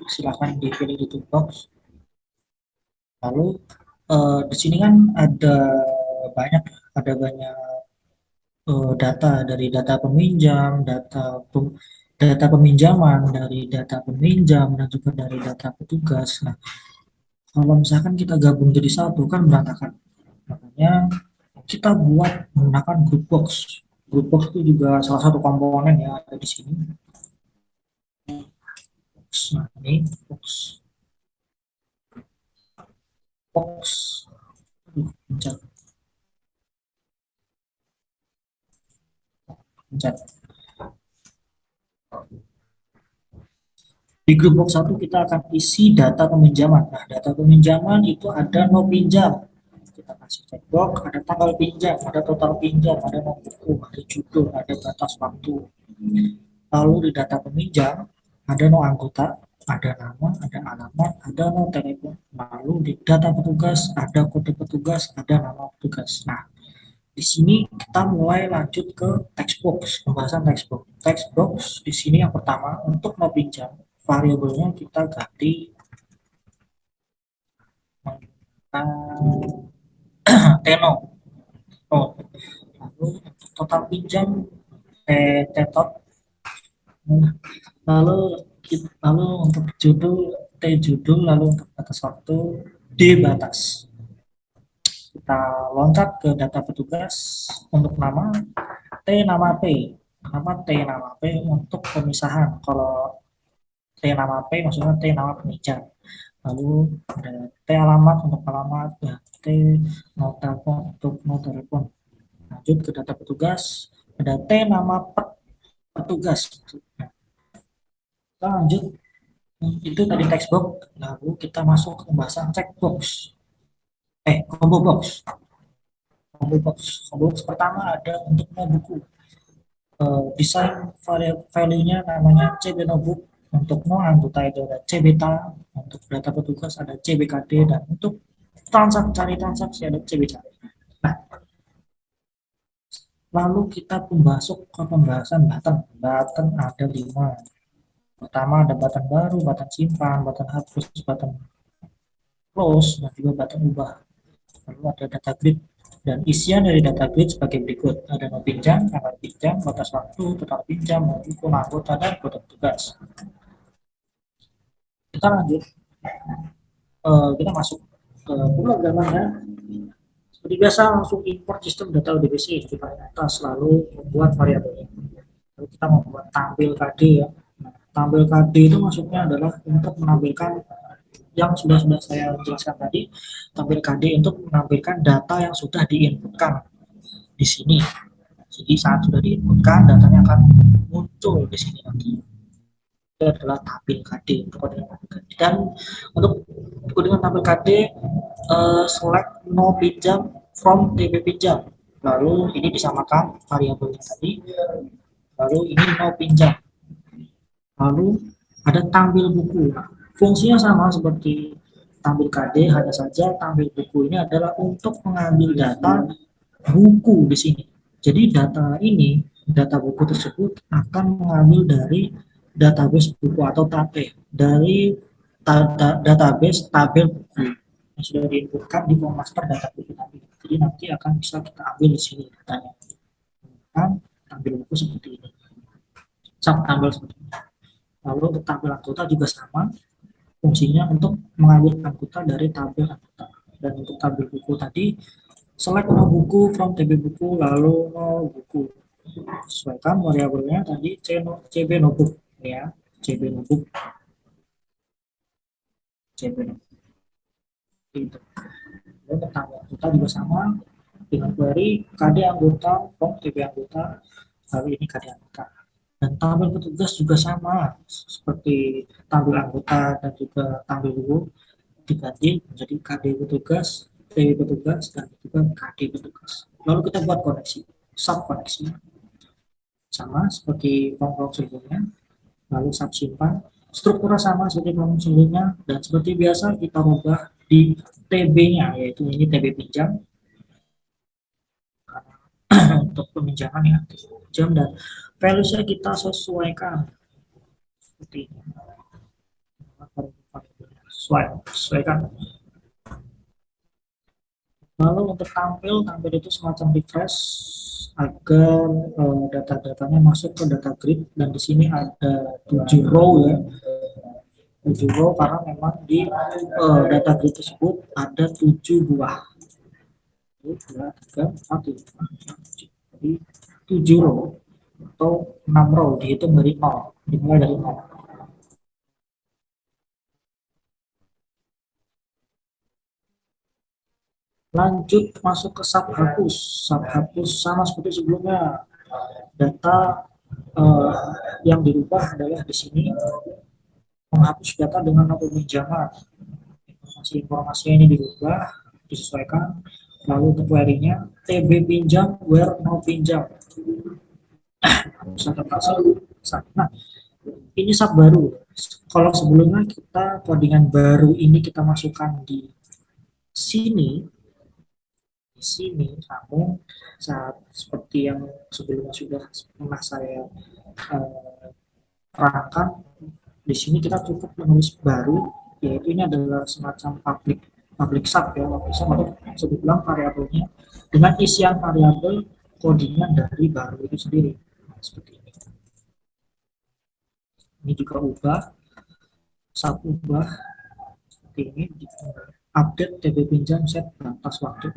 Silahkan dipilih di toolbox. Lalu di sini kan ada banyak data dari data peminjam, data peminjaman, dari data peminjam dan juga dari data petugas. Nah, kalau misalkan kita gabung jadi satu kan berantakan. Makanya kita buat menggunakan group box. Group box itu juga salah satu komponen yang ada di sini. Nah, ini box. Box. Pencet. Pencet. Di grup box 1 kita akan isi data peminjaman. Nah, data peminjaman itu ada no pinjam. Kita kasih checkbox, ada tanggal pinjam, ada total pinjam, ada nomor buku, ada judul, ada batas waktu. Lalu di data peminjam ada no anggota, ada nama, ada alamat, ada no telepon. Lalu di data petugas ada kode petugas, ada nama petugas. Nah, di sini kita mulai lanjut ke textbox, pembahasan textbox. Textbox di sini yang pertama untuk mau pinjam variabelnya kita ganti Teno. Oh, lalu total pinjam Tetot. Lalu untuk judul T judul, lalu untuk batas waktu D batas. Kita loncat ke data petugas untuk nama T nama P, nama P untuk pemisahan. Kalau T nama P maksudnya T nama peminjam. Lalu ada T alamat untuk alamat, ya, T nomor telepon untuk nomor telepon. Lanjut ke data petugas, ada T nama petugas. Nah, kita lanjut, itu tadi textbox. Lalu kita masuk ke pembahasan checkbox. Combo box. Combo box pertama ada untuk notebook. Desain value-nya namanya CB notebook. Untuk no anggota itu ada CBTA, untuk data petugas ada CBKD, dan untuk transaksi ada CBCD. Nah, lalu kita masuk ke pembahasan button. Button ada 5. Pertama ada button baru, button simpan, button hapus, button close, dan juga button ubah. Lalu ada data grid, dan isian dari data grid sebagai berikut. Ada no pinjam, tanggal pinjam, batas waktu, total pinjam, maupun anggota dan kode petugas. Kita lanjut, kita masuk ke pemrogramannya. Seperti biasa langsung import sistem data ODBC di paling atas, lalu membuat variabelnya. Lalu kita membuat tampil KD ya. Nah, tampil KD itu maksudnya adalah untuk menampilkan yang sudah saya jelaskan tadi. Tampil KD untuk menampilkan data yang sudah diinputkan di sini. Jadi saat sudah diinputkan, datanya akan muncul di sini nanti. Itu adalah tampil KD, untuk kode tampil KD. Dan untuk kode tampil KD, select no pinjam from DP pinjam. Lalu ini disamakan variabelnya tadi. Lalu ini no pinjam. Lalu ada tampil buku. Fungsinya sama seperti tampil KD, hanya saja tampil buku ini adalah untuk mengambil data buku di sini. Jadi data ini data buku tersebut akan mengambil dari database buku atau dari database tabel buku yang sudah diinputkan di form master data buku tadi. Jadi nanti akan bisa kita ambil di sini datanya. Kan tampil buku seperti ini. Tampil seperti ini. Lalu untuk tabel anggota juga sama, fungsinya untuk mengambil anggota dari tabel anggota. Dan untuk tabel buku tadi, select no buku from TB buku, lalu no buku. Sesuaikan variabelnya tadi CB notebook ya, CB notebook, CB notebook. Gitu. Untuk tabel anggota juga sama, dengan query KD anggota from TB anggota, lalu ini KD anggota. Dan tabel petugas juga sama seperti tabel anggota dan juga tabel buku, diganti menjadi KD petugas, TB petugas, dan juga KD petugas. Lalu kita buat koneksi, sub koneksi sama seperti form sebelumnya. Lalu sub simpan, strukturnya sama seperti form sebelumnya, dan seperti biasa kita ubah di TB-nya, yaitu ini TB pinjam untuk peminjaman ya, pinjam, dan values-nya kita sesuaikan seperti ini. Sesuaikan. Lalu untuk tampil itu semacam refresh agar data-datanya masuk ke data grid, dan di sini ada 7 row ya, 7 row karena memang di data grid tersebut ada 7 buah. 2, 3, 4, 5, 6, 7. Jadi 7 row atau 6 row dihitung dari 0, dimulai dari 0. Lanjut masuk ke sub hapus. Sub hapus sama seperti sebelumnya. Data yang dirubah adalah di sini menghapus data dengan no peminjaman. Informasi ini dirubah, disesuaikan. Lalu untuk query-nya TB pinjam where no pinjam. Nah, ini sub baru. Kalau sebelumnya kita codingan baru ini kita masukkan di sini, namun saat seperti yang sebelumnya sudah pernah saya terangkan, di sini kita cukup menulis baru, yaitu ini adalah semacam public sub ya, public sub atau sebut bilang variabelnya dengan isian variabel codingan dari baru itu sendiri. Nah, seperti ini. Ini juga ubah, sub ubah seperti ini, update TB pinjam set batas waktu.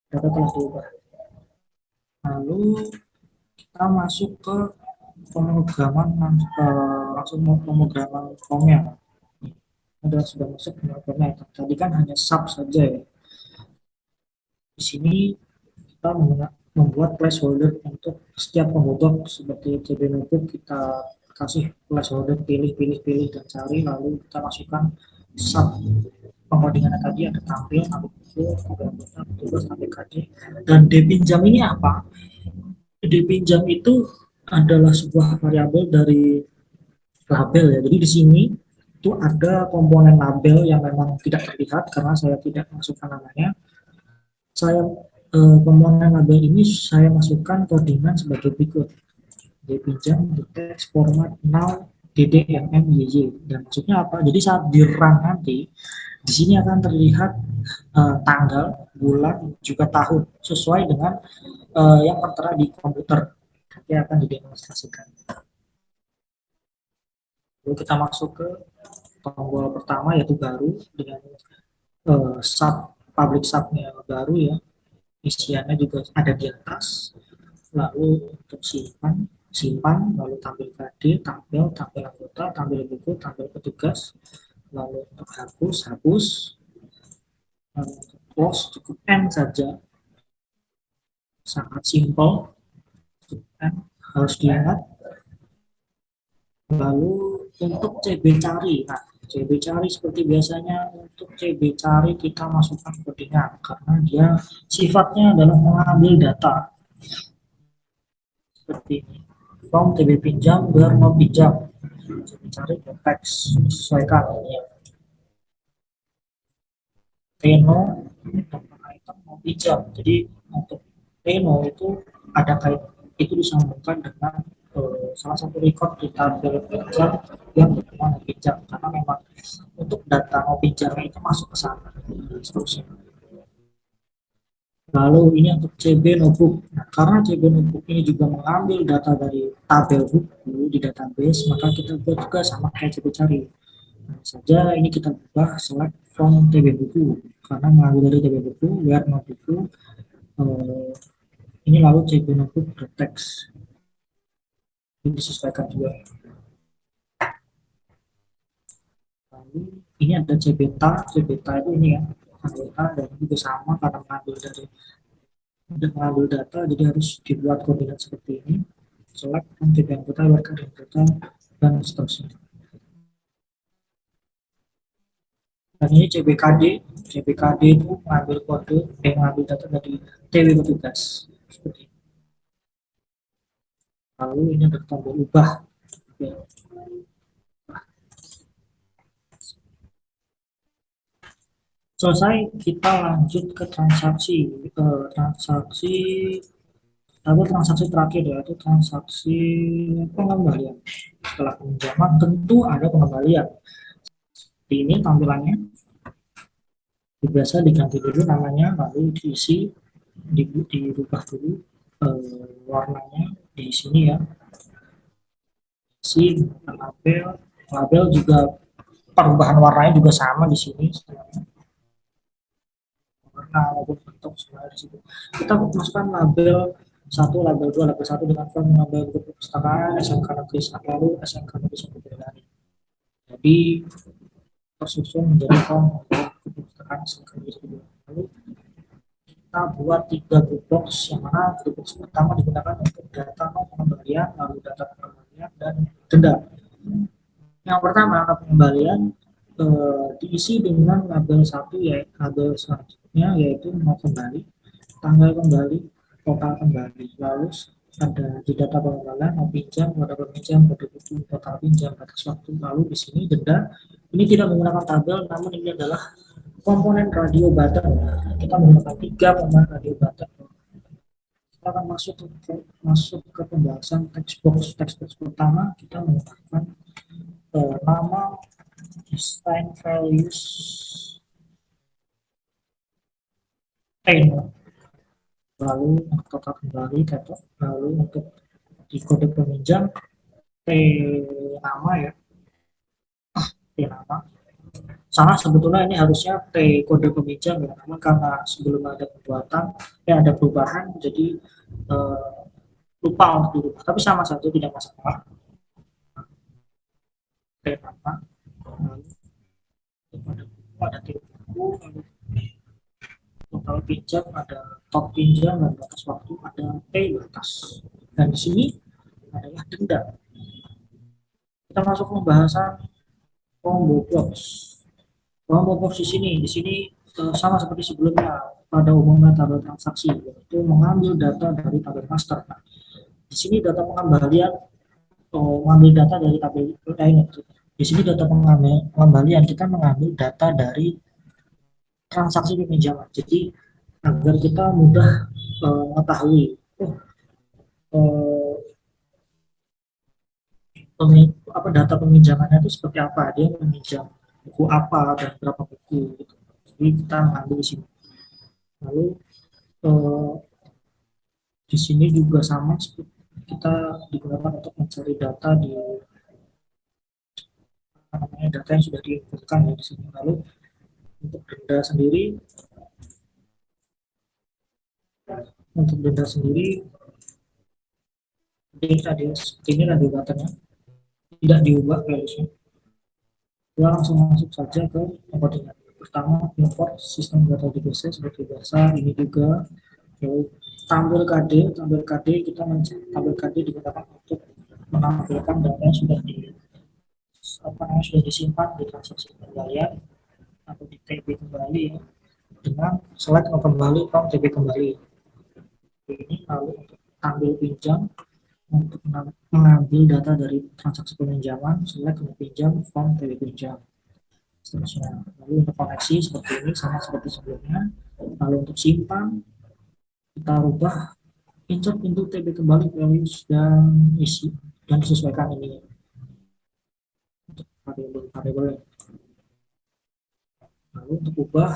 Data telah diubah. Lalu kita masuk ke pemrograman, langsung pemrograman formnya. Ada sudah masuk pemrogramannya. Tadi kan hanya sub saja ya. Di sini kita membuat placeholder untuk setiap pembutuh seperti CB notebook, kita kasih placeholder pilih dan cari, lalu kita masukkan sub pengkodingannya tadi, ada tampil, buku, tugas, KD. Dan dpinjam ini apa? Dpinjam itu adalah sebuah variabel dari label ya. Jadi di sini itu ada komponen label yang memang tidak terlihat karena saya tidak masukkan namanya. Saya komponen label ini saya masukkan codingan sebagai berikut: dpinjam the text format now ddmmy. Dan maksudnya apa? Jadi saat di run nanti di sini akan terlihat tanggal, bulan, juga tahun sesuai dengan yang tertera di komputer. Nanti akan didemonstrasikan. Lalu kita masuk ke tombol pertama yaitu baru, dengan sub public subnya baru ya, isiannya juga ada di atas. Lalu untuk simpan, lalu tampil KD, tampil anggota, tampil buku, tampil petugas. Lalu untuk hapus, lalu untuk close cukup N saja, sangat simpel, harus diingat. Lalu untuk CB cari, nah CB cari seperti biasanya, untuk CB cari kita masukkan codingan karena dia sifatnya adalah mengambil data seperti ini, from TB pinjam where no pinjam. Cari ke teks disesuaikan ini ya. Reno teman item mau pinjam. Jadi untuk Reno itu ada kait itu disambungkan dengan salah satu record di tabel pinjam yang mau pinjam karena memang untuk data mau pinjamnya itu masuk ke sana dan seterusnya. Lalu ini untuk CB notebook. Nah, karena CB notebook ini juga mengambil data dari tabel buku di database, maka kita buat juga sama kayak CB cari. Nah, saja ini kita ubah select from TB buku karena mengambil dari TB buku, where notebook eh, ini lalu CB notebook ke teks ini disesuaikan juga. Lalu ini ada CBeta itu ini ya anggota dan juga sama karena mengambil data jadi harus dibuat koordinat seperti ini select from TB anggota, where anggota dan seterusnya. Dan ini CBKD itu mengambil kode, mengambil data dari TW petugas. Seperti ini. Lalu ini ada tombol ubah. Selesai, kita lanjut ke transaksi. Transaksi terakhir yaitu transaksi pengembalian. Setelah pinjaman tentu ada pengembalian. Ini tampilannya biasa diganti dulu namanya, lalu diisi, dirubah dulu warnanya di sini ya. Label, label juga perubahan warnanya juga sama di sini. Warna maupun bentuk semuanya di situ. Kita masukkan label 1, label 2, label 1 dengan form label grup perpustakaan, SMK Negeri lalu SMK Negeri Satu Boyolali. Jadi tersusun menjadi form grup perpustakaan SMK Negeri Satu Boyolali. Lalu kita buat 3 grup box yang mana grup box pertama digunakan untuk data pengembalian, lalu data pengembalian dan denda. Yang pertama pengembalian diisi dengan label 1 yaitu label selanjutnya yaitu mau kembali, tanggal kembali, total kembali. Lalu ada di data pengembalian mau pinjam, kode pinjam, kode buku, total pinjam, batas waktu. Lalu di sini denda. Ini tidak menggunakan tabel, namun ini adalah komponen radio button. Kita menggunakan 3 komponen radio button. Kita akan masuk ke pembahasan text box pertama. Kita menggunakan nama design values Reno, lalu total kembali data, lalu untuk di kode peminjam T nama ya, T nama. Sama sebetulnya ini harusnya T kode peminjam ya, namun karena sebelum ada pembuatan ya ada perubahan, jadi lupa untuk dirubah. Tapi sama saja tidak masalah. T nama, lalu ada T buku, lalu total pinjam, ada top pinjam dan batas waktu, ada T batas. Dan di sini adalah denda. Kita masuk pembahasan combo box. Combo box di sini sama seperti sebelumnya pada umumnya tabel transaksi, yaitu mengambil data dari tabel master. Nah, di sini data pengembalian mengambil data dari tabel lainnya. Di sini data pengembalian kita mengambil data dari transaksi peminjaman. Jadi agar kita mudah mengetahui data peminjamannya itu seperti apa, dia meminjam buku apa dan berapa buku gitu. Jadi kita mengambil di sini. Lalu di sini juga sama kita digunakan untuk mencari data di data yang sudah diinputkan ya di sini. Lalu untuk denda sendiri ini radio buttonnya tidak diubah valuesnya. Kita langsung masuk saja ke koordinat. Pertama import sistem data database seperti biasa. Ini juga tampil KD kita tampil KD digunakan untuk menampilkan data yang sudah disimpan di transaksi pembayaran atau di TB kembali ya, dengan select kembali from TB kembali. Ini lalu untuk tampil pinjam untuk mengambil data dari transaksi peminjaman, select untuk pinjam, form dari pinjam, seterusnya. Lalu untuk koneksi seperti ini sama seperti sebelumnya. Lalu untuk simpan, kita rubah insert pintu TB kembali values dan isi dan disesuaikan ini untuk variabel. Lalu untuk ubah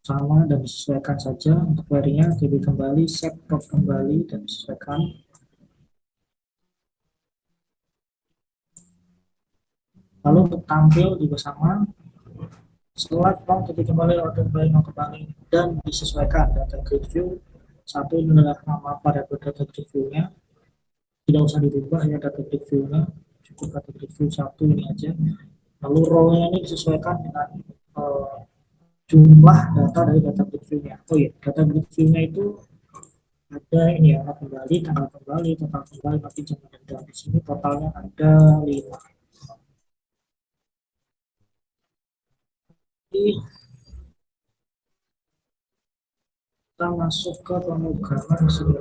sama dan disesuaikan saja untuk query-nya TB kembali, set prop kembali dan disesuaikan. Lalu untuk tampil juga sama, select from TB kembali, order by no kembali dan disesuaikan. Data grid view satu ini adalah nama variabel data grid view-nya, tidak usah dirubah ya data grid view-nya, cukup data grid view satu ini aja. Lalu row-nya ini disesuaikan dengan jumlah data dari data grid view-nya. Oh iya, data grid view-nya itu ada ini ya, kembali, tanggal kembali, total kembali, nanti jam dan di sini totalnya ada 5. Jadi kita masuk ke pemrograman sini.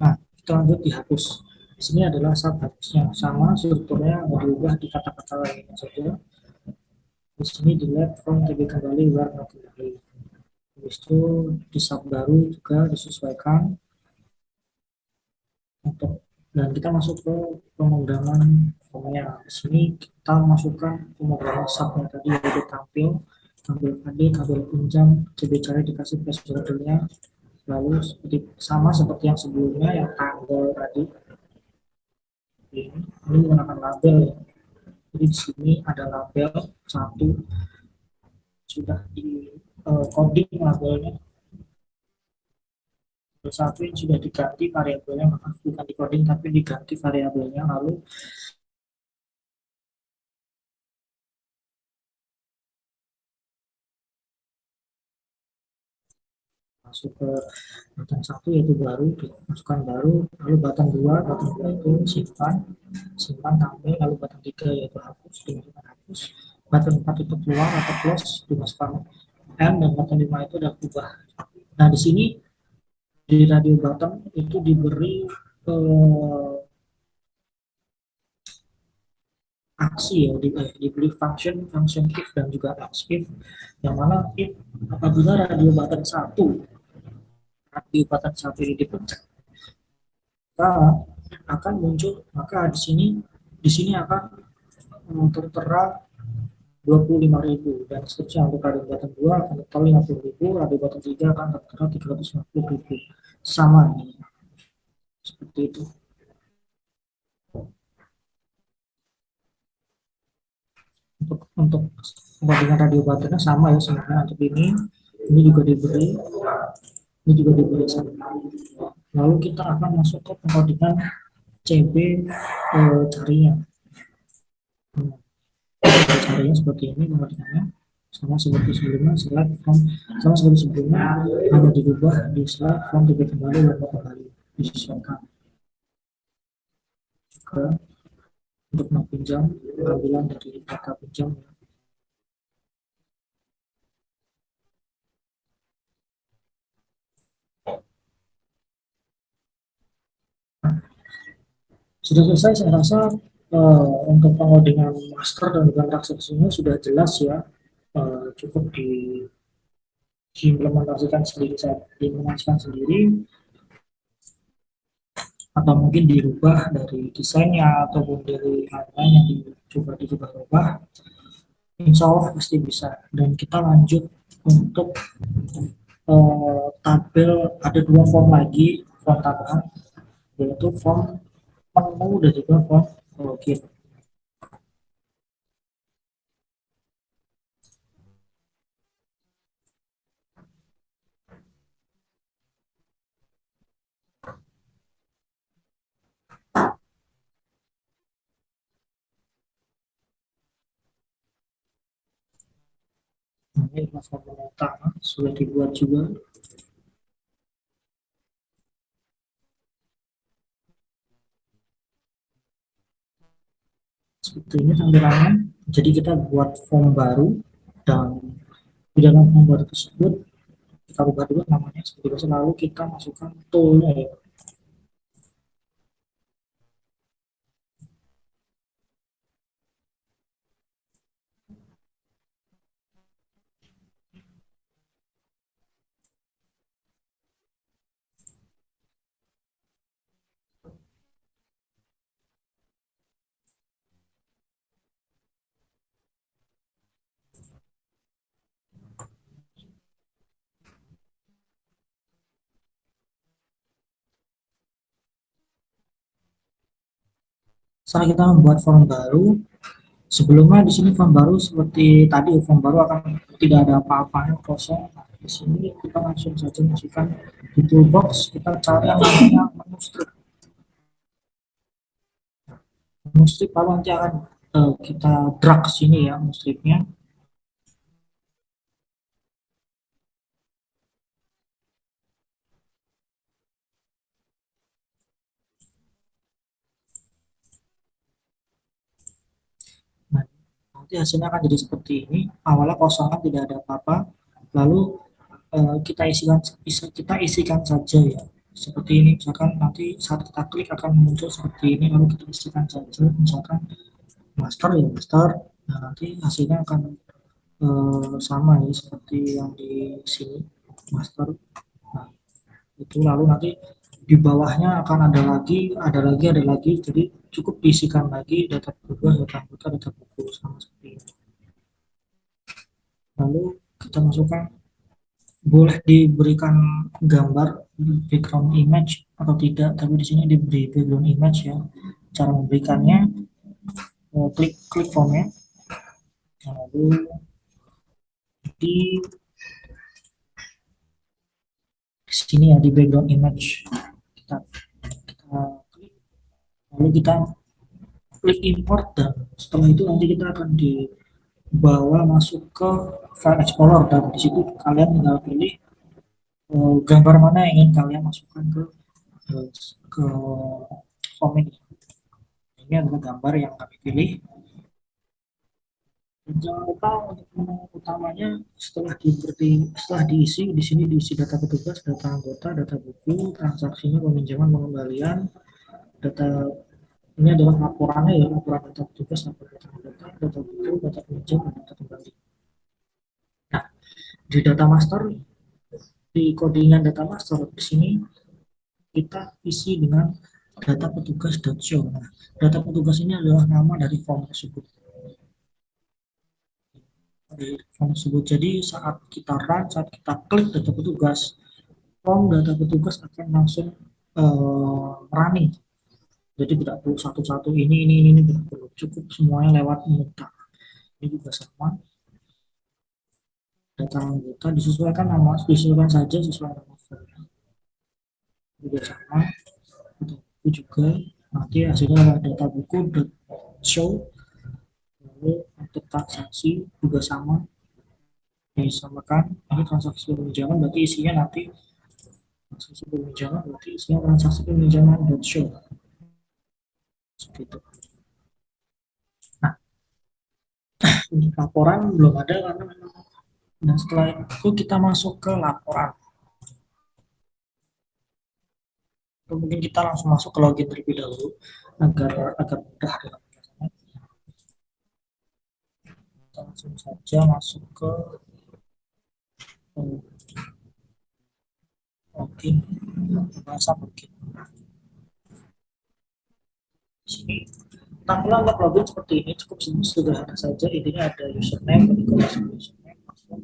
Nah, kita lanjut dihapus. Di sini adalah subhapusnya, sama strukturnya nggak diubah di kata-kata lainnya saja. Di sini delete from TB kembali, where no kembali. Habis itu di sub baru juga disesuaikan untuk, dan kita masuk ke pemrograman formnya. Di sini kita masukkan pemrograman subnya tadi, yaitu tampil, tampil tadi, tampil pinjam, CB cari dikasih passwordnya, lalu seperti sama seperti yang sebelumnya, yang tanggal tadi ini menggunakan label ya. Jadi di sini ada label satu, sudah di coding labelnya satu yang sudah diganti variabelnya, maaf bukan di coding tapi diganti variabelnya. Lalu masuk ke button satu yaitu baru, dimasukkan baru, lalu button dua itu simpan, simpan tampil, lalu button tiga yaitu hapus, dimasukkan hapus, button 4 itu keluar atau close, dimasukkan M, dan button 5 itu udah ubah. Nah di sini di radio button itu diberi aksi ya, diberi function if dan juga else if, yang mana if apabila radio button satu ini dipencet, maka akan muncul, maka di sini akan tertera 25.000 dan seterusnya. Untuk radio button 2 akan tertera 50.000, radio button 3 akan tertera 350.000, sama ini seperti itu. Untuk dengan radio buttonnya sama ya sebenarnya, untuk ini juga diberi, ini juga diberi sama. Lalu kita akan masuk ke pengkodikan CB carinya. Carinya seperti ini pengkodikannya, sama seperti sebelumnya, select from, sama seperti sebelumnya, hanya dirubah di select from TB kembali dan kembali, disesuaikan. Juga untuk meminjam, pengambilan dari data pinjam. Sudah selesai saya rasa. Untuk pengodingan master dan juga transaksinya sudah jelas ya, cukup diimplementasikan sendiri, atau mungkin dirubah dari desainnya ataupun dari hal-hal yang dicoba-rubah. Insya Allah pasti bisa. Dan kita lanjut untuk tampil, ada 2 form lagi, form tambahan, yaitu form menu dan juga form login. Nah, ini form utama sudah dibuat juga. Seperti ini tampilannya. Jadi kita buat form baru, dan di dalam form baru tersebut kita ubah dulu namanya seperti biasa, lalu kita masukkan toolnya ya. Setelah kita membuat form baru, sebelumnya di sini form baru seperti tadi, form baru akan tidak ada apa-apanya, kosong. Nah, di sini kita langsung saja masukkan di toolbox, kita cari yang namanya menu strip. Menu strip lalu nanti akan kita drag ke sini ya menu stripnya. Nah, nanti hasilnya akan jadi seperti ini. Awalnya kosong kan tidak ada apa-apa. Lalu kita isikan saja ya. Seperti ini, misalkan nanti saat kita klik akan muncul seperti ini, lalu kita isikan saja. Misalkan master ya master. Nah, nanti hasilnya akan sama ya seperti yang di sini master. Nah, itu lalu nanti di bawahnya akan ada lagi, jadi cukup diisikan lagi data berubah, data anggota, data buku sama seperti ini. Lalu kita masukkan, boleh diberikan gambar background image atau tidak, tapi di sini diberi background image ya. Cara memberikannya, klik klik formnya, lalu di sini ya di background image kita klik, lalu kita klik import, dan setelah itu nanti kita akan dibawa masuk ke file explorer, dan di situ kalian tinggal pilih gambar mana yang ingin kalian masukkan eh, ke form ini. Ini adalah gambar yang kami pilih. Dan jangan lupa untuk menu utamanya, setelah diisi, di sini diisi data petugas, data anggota, data buku, transaksinya, peminjaman, pengembalian, data ini adalah laporannya ya, laporan data petugas, laporan data anggota, data buku, data peminjam, dan data kembali. Nah, di data master, di codingan data master di sini kita isi dengan data petugas.show. Nah, data petugas ini adalah nama dari form tersebut. Jadi saat kita klik data petugas, form data petugas akan langsung running. Jadi tidak perlu satu-satu ini tidak perlu, cukup semuanya lewat muta. Ini juga sama. Data anggota disesuaikan saja sesuai nama formnya. Juga sama. Data buku juga. Nanti hasilnya adalah data buku show. Lalu untuk transaksi juga sama, disamakan. Ini transaksi peminjaman, berarti isinya nanti transaksi peminjaman show seperti itu. Nah, untuk laporan belum ada karena memang. Dan setelah itu kita masuk ke laporan. Mungkin kita langsung masuk ke login terlebih dahulu agar mudah dalam pelajaran. Kita langsung saja masuk ke login, bahasa login. Di sini tampilan untuk login seperti ini, cukup sederhana saja. Intinya ada username, username, password,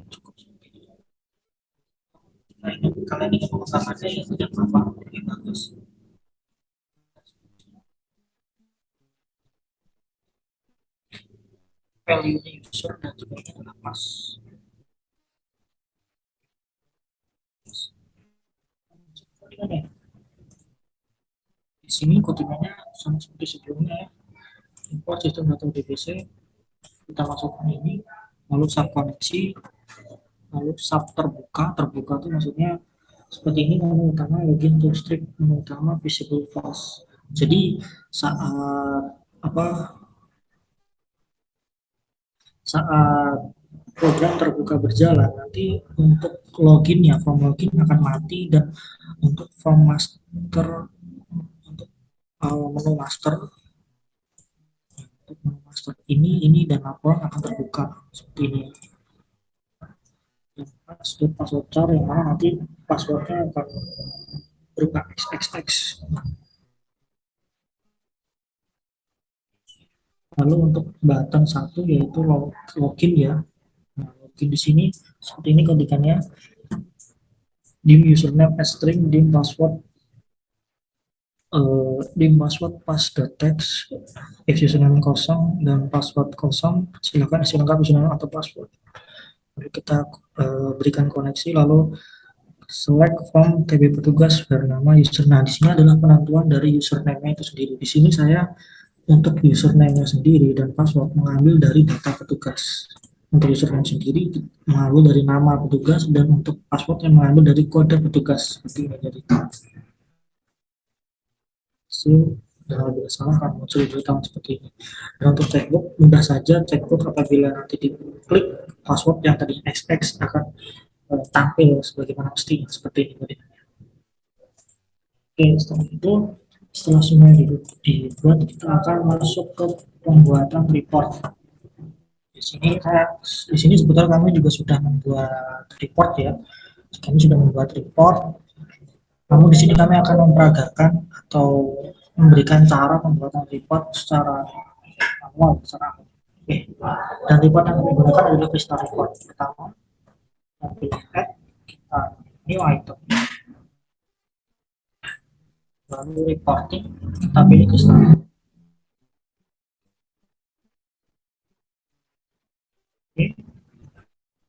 cukup seperti itu. Kalian ingin menggunakannya yang tidak apa, lebih bagus. Value user dan juga ini adalah pas. Di sini kodenya sama seperti sebelumnya ya. Import sistem data DBC, kita masukkan ini, lalu sub koneksi, lalu sub terbuka itu maksudnya seperti ini, menu utama login to strip, menu utama visible false. Jadi saat saat program terbuka berjalan, nanti untuk loginnya, form login akan mati, dan untuk form master, untuk menu master, untuk menu master ini dan laporan akan terbuka seperti ini. Dan password car yang mana nanti passwordnya akan berupa XXX. Lalu untuk button satu yaitu login ya. Nah, login di sini seperti ini ketikannya, dim username as string, dim password pas the text, if username kosong dan password kosong, silakan isi lengkap username atau password. Lalu kita berikan koneksi, lalu select from TB petugas bernama user. Nah, di sini adalah penentuan dari username itu sendiri. Di sini saya untuk username-nya sendiri dan password mengambil dari data petugas. Untuk username sendiri mengambil dari nama petugas, dan untuk password yang mengambil dari kode petugas. Seperti ini jadi dan apabila salah akan muncul di tahun seperti ini. Dan untuk checkbook mudah saja, checkbook apabila nanti diklik password yang tadi XX akan tampil sebagaimana mestinya seperti ini. Oke, setelah itu, setelah semua dibuat, kita akan masuk ke pembuatan report. Di sini sebetulnya kami juga sudah membuat report ya. Kami sudah membuat report. Namun di sini kami akan memperagakan atau memberikan cara pembuatan report secara manual, secara oke. Dan report yang kami gunakan adalah Vista Report. Pertama, kita pilih add, kita new item, lalu reporting, kita pilih Vista. Oke,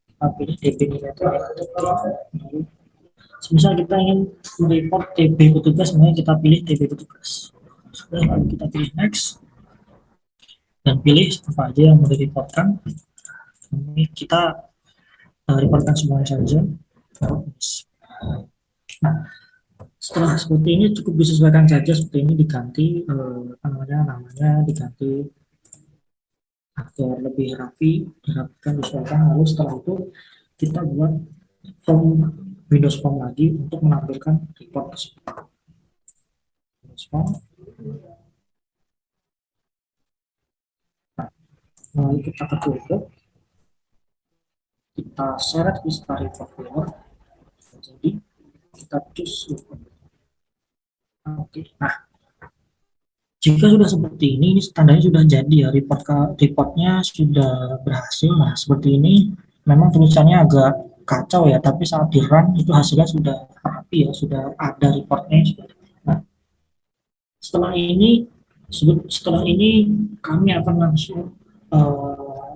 kita pilih DB nilai. Misal kita ingin mereport TB petugas, makanya kita pilih TB petugas. Sudah, lalu kita pilih next dan pilih apa aja yang mau direportkan. Ini kita reportkan semuanya saja. Nah, setelah seperti ini cukup disesuaikan saja, seperti ini diganti namanya diganti agar lebih rapi, dirapikan, disesuaikan. Lalu setelah itu kita buat form Windows Form lagi untuk menampilkan report tersebut. Windows Form. Nah, lalu kita ke toolbox, kita seret history report, jadi kita choose. Oke, nah jika sudah seperti ini tandanya sudah jadi ya, reportnya sudah berhasil. Nah seperti ini, memang tulisannya agak kacau ya, tapi saat di run itu hasilnya sudah rapi ya, sudah ada reportnya. Nah setelah ini kami akan langsung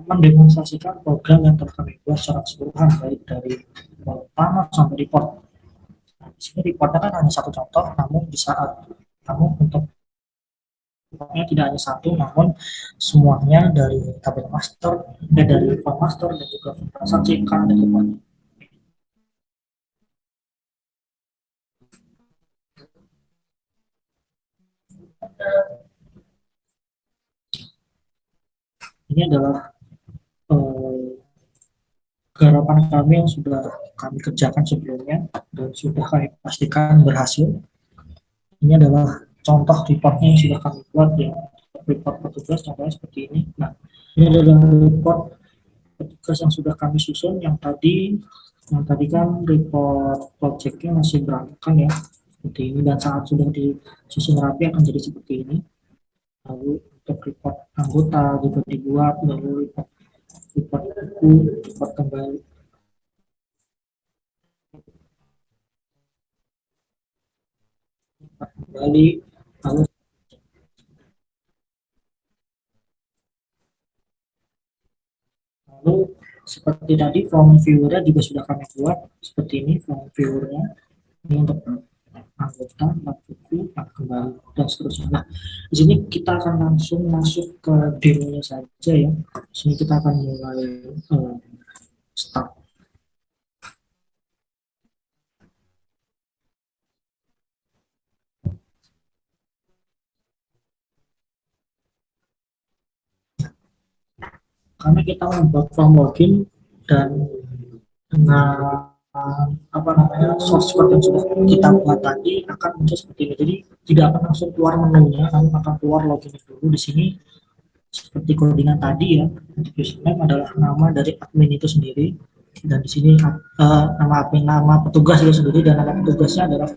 mendemonstrasikan program yang telah kami buat secara keseluruhan, baik dari pertama sampai report. Nah, di sini reportnya kan hanya satu contoh, namun untuk reportnya tidak hanya satu, namun semuanya dari tabel master, dari form master dan juga form transaksi kan ada reportnya. Ini adalah eh, garapan kami yang sudah kami kerjakan sebelumnya dan sudah kami pastikan berhasil. Ini adalah contoh reportnya yang sudah kami buat ya, report petugas contohnya seperti ini. Nah, ini adalah report petugas yang sudah kami susun. Yang tadi kan report projectnya masih berantakan ya, seperti ini, dan saat sudah disusun rapi akan jadi seperti ini. Lalu untuk report anggota juga dibuat, lalu report buku, report kembali, lalu lalu seperti tadi form viewer juga sudah kami buat seperti ini form viewernya. Ini untuk anggota, buku, kembali, dan seterusnya. Nah, di sini kita akan langsung masuk ke demo-nya saja ya. Di sini kita akan mulai start. karena kita membuat form login dan dengan apa namanya source code yang sudah kita buat tadi akan muncul seperti ini. Jadi tidak akan langsung keluar menunya, namun akan keluar login dulu di sini seperti codingan tadi ya. Untuk username adalah nama dari admin itu sendiri dan di sini nama admin, nama petugas itu sendiri dan nama petugasnya adalah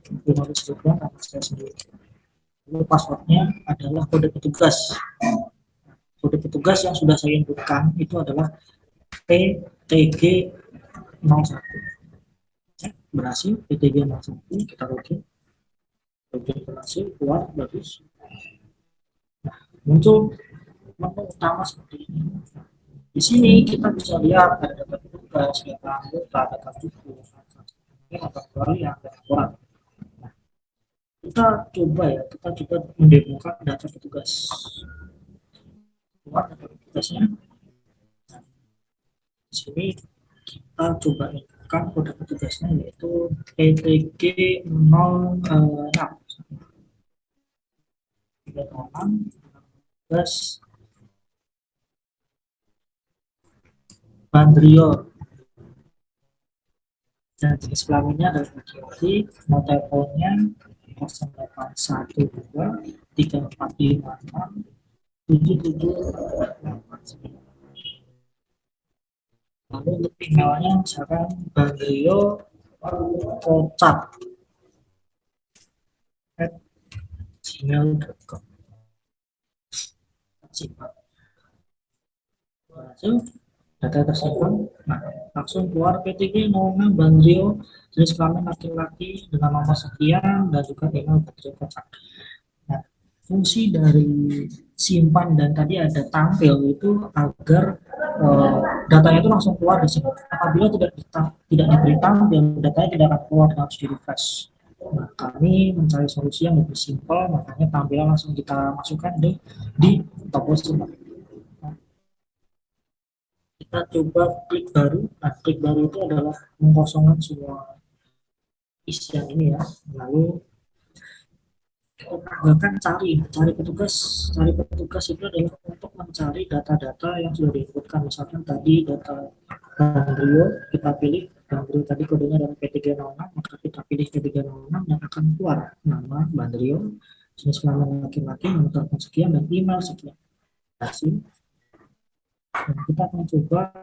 Gunawan juga nama saya sendiri. Lalu passwordnya adalah kode petugas. Kode petugas yang sudah saya inputkan itu adalah PTG01. Berhasil PTG01, kita login berhasil, keluar, bagus. Nah, muncul menu utama seperti ini. Di sini kita bisa lihat ada data petugas, data anggota, data buku, data kembali, data laporan. Nah, kita coba mendemokan data petugas. Keluar data petugasnya. Nah, di sini kita coba inputkan kode petugasnya yaitu PTG06 plus Bandrio dan jenis kelaminnya adalah laki-laki, nomor teleponnya 081234567789. Lalu untuk emailnya misalkan Bandrio kocak at gmail.com. Berhasil, data tersimpan. Nah, langsung keluar PTG06 Bandrio, jenis kelamin laki-laki dengan nomor sekian dan juga email Bandrio kocak. Nah, fungsi dari simpan dan tadi ada tampil itu agar datanya itu langsung keluar di sini. Apabila tidak diberi tampil, datanya tidak akan keluar, harus di refresh. Nah, kami mencari solusi yang lebih simpel, makanya tampilan langsung kita masukkan di toko simpan. Nah, kita coba klik baru. Nah, klik baru itu adalah mengosongkan semua isian ini ya. Lalu bahkan cari petugas itu adalah untuk mencari data-data yang sudah diinputkan. Misalkan tadi data Bandrio, kita pilih Bandrio tadi kodenya adalah P306, maka kita pilih P306 yang akan keluar nama Bandrio, jenis kelamin laki-laki, nomor telepon sekian, dan email sekian. Hasil. Dan kita akan coba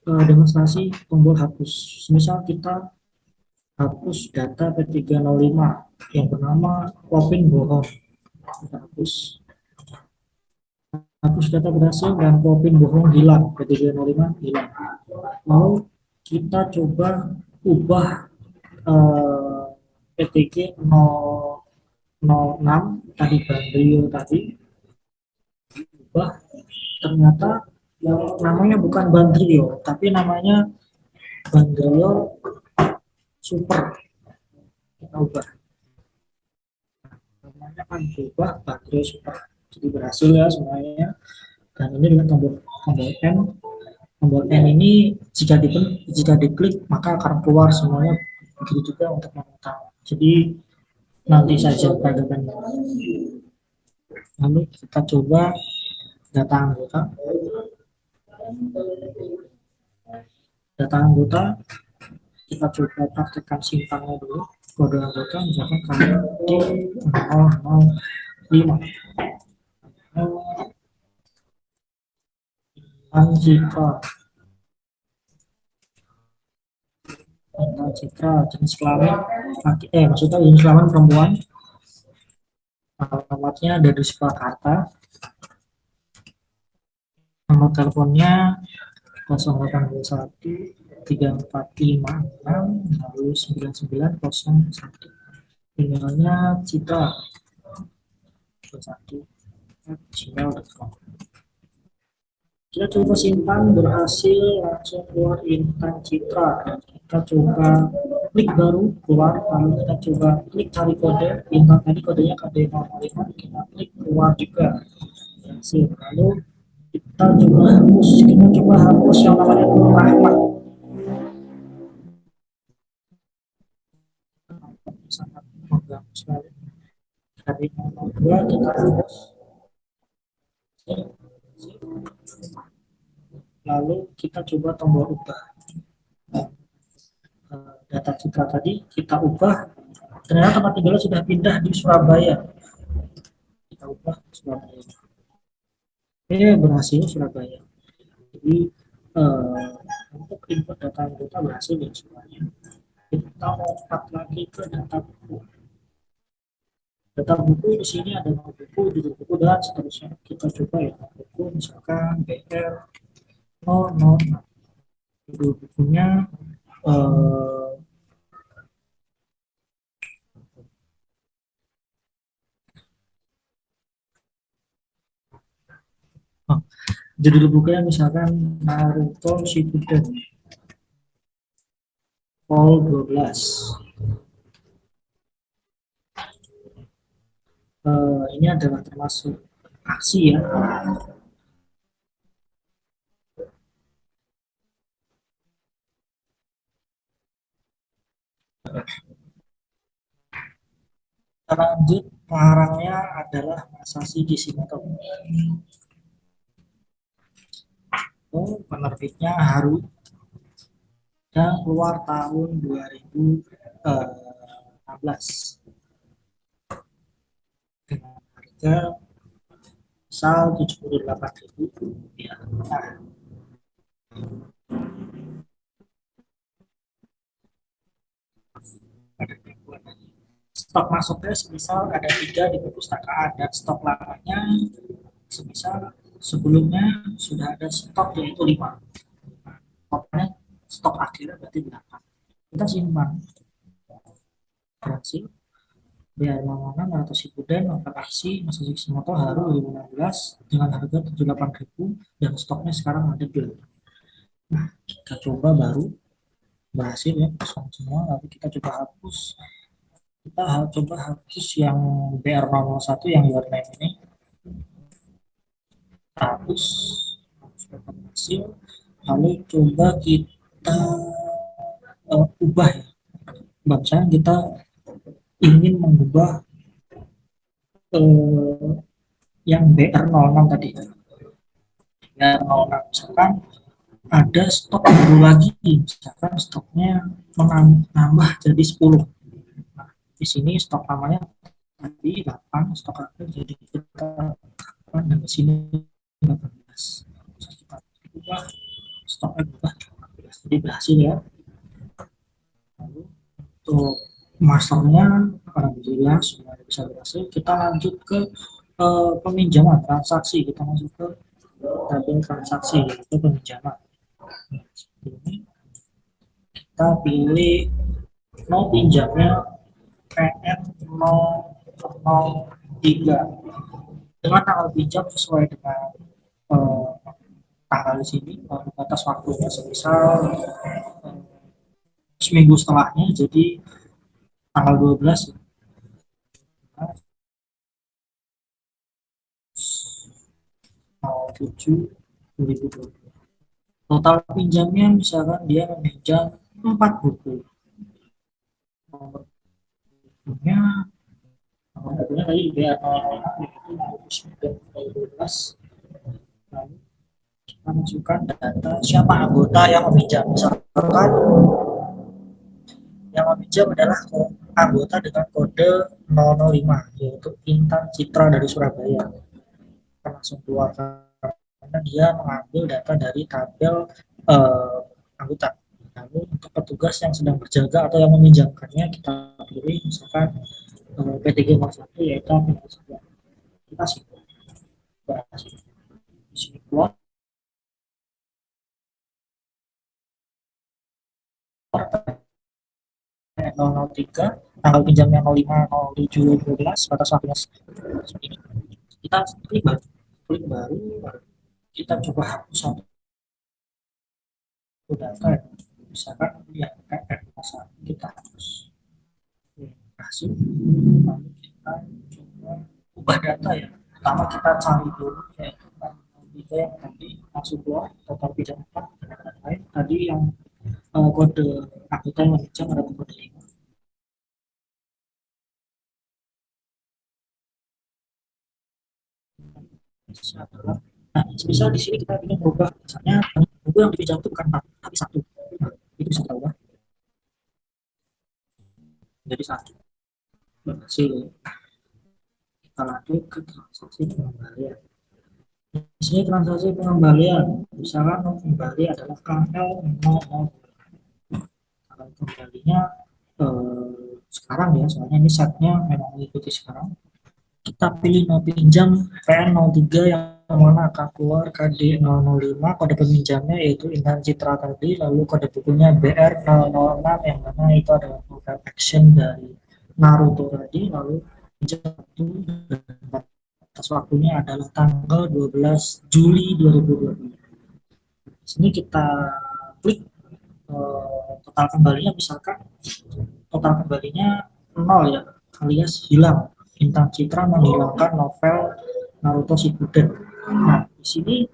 demonstrasi tombol hapus. Misal kita hapus data P305 yang bernama Kopin bohong. Kita hapus data berhasil dan Kopin bohong hilang, P305 hilang. Lalu kita coba ubah PTG 006 tadi Bandrio tadi, ubah ternyata namanya bukan Bandrio tapi namanya Bandrio Super. Kita ubah namanya, kan berubah Bandrio Super, jadi berhasil ya semuanya. Dan ini dengan tombol N. Tombol N ini jika diklik maka akan keluar semuanya. Begitu juga untuk memutar. Jadi nanti saja perbandingannya. Lalu kita coba data anggota. Data anggota kita coba praktekkan simpannya dulu. Kode anggota misalkan kami di 005. Citra jenis kelamin maksudnya jenis kelamin perempuan, alamatnya ada di Surakarta, nomor teleponnya 0821 3456 lalu 9901, emailnya Citra 21@gmail.com. Kita coba simpan, berhasil, langsung keluar intan Citra. Kita coba klik baru, keluar, lalu kita coba klik cari kode, intan tadi kodenya KD05, kita klik keluar juga. Hasil. Lalu kita coba hapus yang namanya Rahmat. Sangat mengganggu sekali. Dari nomor 2 kita hapus. lalu kita coba tombol ubah. Data citra tadi kita ubah, ternyata tempat tinggalnya sudah pindah di Surabaya. Kita ubah Surabaya. Berhasil Surabaya. Jadi untuk input data anggota berhasil ya semuanya. Kita lompat lagi ke data buku. Data buku di sini ada buku, judul buku dan seterusnya. Kita coba ya buku misalkan BR 006. Judul bukunya eh, oh, judul bukunya misalkan Naruto Shippuden Vol 12. Ini adalah termasuk aksi ya. Lanjut, pengarangnya adalah Masashi Kishimoto. Penerbitnya Haru dan keluar tahun 2016 dengan harga misal 78.000 rupiah. Nah, stok masuknya semisal ada 3 di perpustakaan dan stok lamanya semisal sebelumnya sudah ada stok yaitu 5. Totalnya stok akhirnya berarti 8. Kita simpan berhasil biar mana atau Shippuden novel aksi Masashi Kishimoto Haru 2016 dengan harga 78.000 dan stoknya sekarang ada 8. Nah, kita coba baru berhasil ya kosong semua, lalu kita coba hapus. Kita coba hapus yang BR001 yang your name ini. Hapus berhasil, lalu coba kita ubah ya. Misalnya kita ingin mengubah yang BR06 tadi ya. BR06 misalkan ada stok baru lagi, misalkan stoknya menambah jadi 10. Nah, di sini stok namanya tadi 8, stok akhir jadi kita 8 dan di sini 18. Kita ubah stoknya berubah 18. Jadi berhasil ya. Lalu untuk masternya alhamdulillah semua bisa berhasil. Kita lanjut ke peminjaman transaksi. Kita masuk ke tabel transaksi yaitu peminjaman. Ini kita pilih mau pinjamnya PN 003 dengan tanggal pinjam sesuai dengan eh, tanggal di sini, batas waktunya semisal seminggu setelahnya, jadi tanggal 12 7 2020. Total pinjamnya misalkan dia meminjam 4 buku. Nomor bukunya tadi BR 2012. Lalu kita masukkan data siapa anggota yang meminjam. Misalkan yang meminjam adalah anggota dengan kode 005 yaitu Intan Citra dari Surabaya. Kita langsung keluar karena dia mengambil data dari tabel anggota. Lalu untuk petugas yang sedang berjaga atau yang meminjamkannya kita pilih misalkan PTG 01 yaitu kita simpan di sini keluar 003 tanggal pinjamnya 05/07/12 batas waktunya seperti ini. Kita klik baru kita coba hapus satu data misalkan yang PF kita hapus berhasil. Lalu kita coba ubah data ya, pertama kita cari dulu yaitu tiga yang tadi masuk keluar total pinjam 4 dan lain tadi yang kode anggota yang meminjam ada kode 5. Nah, misal di sini kita ingin berubah misalnya buku yang dipinjam itu bukan 4 tapi 1. Nah, itu bisa kita ubah jadi 1. Berhasil. Kita lanjut ke transaksi pengembalian. Di sini transaksi pengembalian, misalkan kembali adalah KL 00. Kalau kembalinya sekarang ya, soalnya ini setnya memang mengikuti sekarang. Kita pilih noti pinjam PN03 yang mana akan keluar KD005, kode peminjamnya yaitu Intan Citra tadi, lalu kode bukunya BR006 yang mana itu adalah profile action dari Naruto tadi, lalu satu dan batas waktunya adalah tanggal 12 Juli 2020. Di sini kita klik total kembalinya, misalkan total kembalinya 0 ya, alias hilang. Bintang Citra menghilangkan novel Naruto Shippuden. Nah, di sini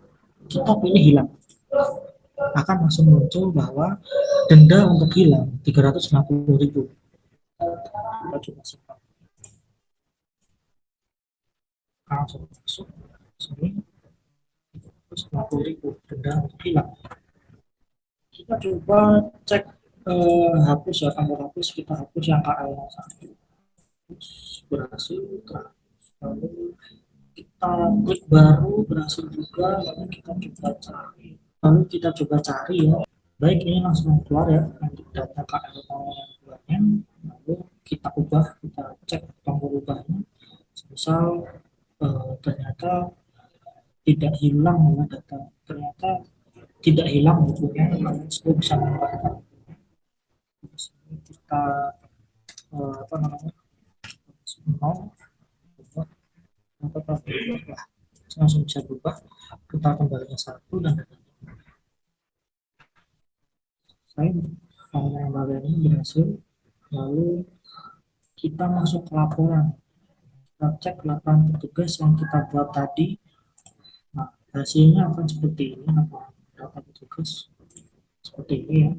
kita pilih hilang. Akan langsung muncul bahwa denda untuk hilang 360.000. Kita coba simpan. Langsung masuk. Sini 360.000 denda untuk hilang. Kita coba cek hapus ya, tombol hapus, kita hapus yang KL01. Berhasil. Lalu kita klik baru, berhasil juga. Lalu kita coba cari ya. Baik, ini langsung keluar ya untuk data KL02-nya. Lalu kita ubah, kita cek tombol ubahnya. Misal ternyata tidak hilang ya data, ternyata tidak hilang bukunya, lalu kita bisa mengubahkan. Kita apa namanya, mau langsung bisa berubah, kita kembalinya 1 dan saya pengembalian ini berhasil. Lalu kita masuk ke laporan, kita cek laporan petugas yang kita buat tadi. Nah, hasilnya akan seperti ini. Laporan petugas seperti ini ya,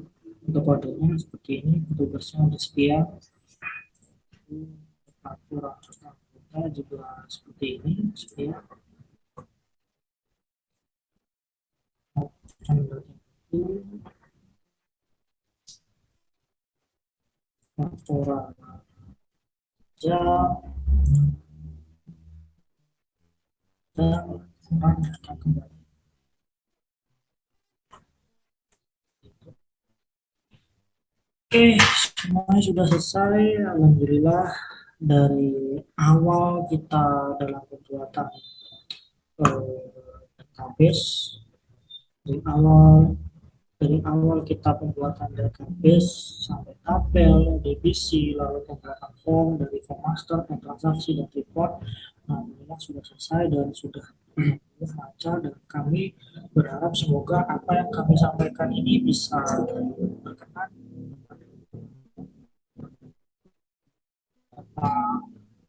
untuk kodenya seperti ini, petugasnya ada sekian, laporan kita juga seperti ini, sekian. Laporan jam dan data kembali. Oke, semuanya sudah selesai. Alhamdulillah, dari awal kita dalam pembuatan database, dari awal kita pembuatan database sampai tabel, DBC, lalu pembuatan form, dari form master, transaksi, dan report. Nah, ini sudah selesai dan sudah lancar, dan kami berharap semoga apa yang kami sampaikan ini bisa berkenan.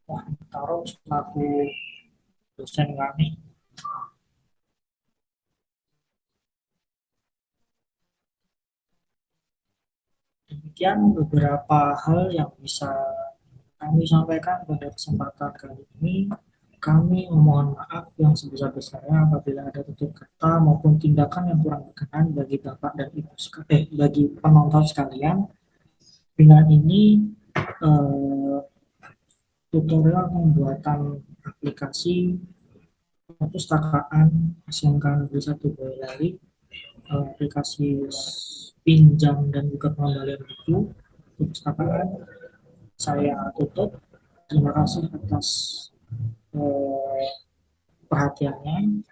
Wah, taruh selaku dosen kami. Demikian beberapa hal yang bisa kami sampaikan pada kesempatan kali ini. Kami memohon maaf yang sebesar-besarnya apabila ada tutur kata maupun tindakan yang kurang berkenan bagi Bapak dan Ibu bagi penonton sekalian. Dengan ini tutorial pembuatan aplikasi perpustakaan SMK Negeri 1 Boyolali, aplikasi pinjam dan juga pengembalian buku perpustakaan, saya tutup. Terima kasih atas perhatiannya.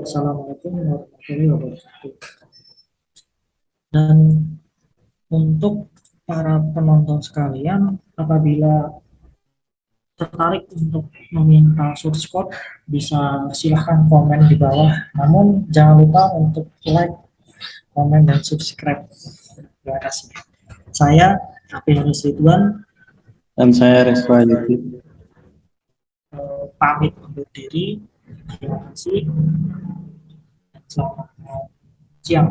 Assalamualaikum warahmatullahi wabarakatuh. Dan untuk para penonton sekalian, apabila tertarik untuk meminta source code, bisa silahkan komen di bawah. Namun jangan lupa untuk like, komen, dan subscribe. Terima kasih. Saya Afianus Ridwan Dan saya Rizwa Yudi. Pamit undur diri. Terima kasih. Selamat siang.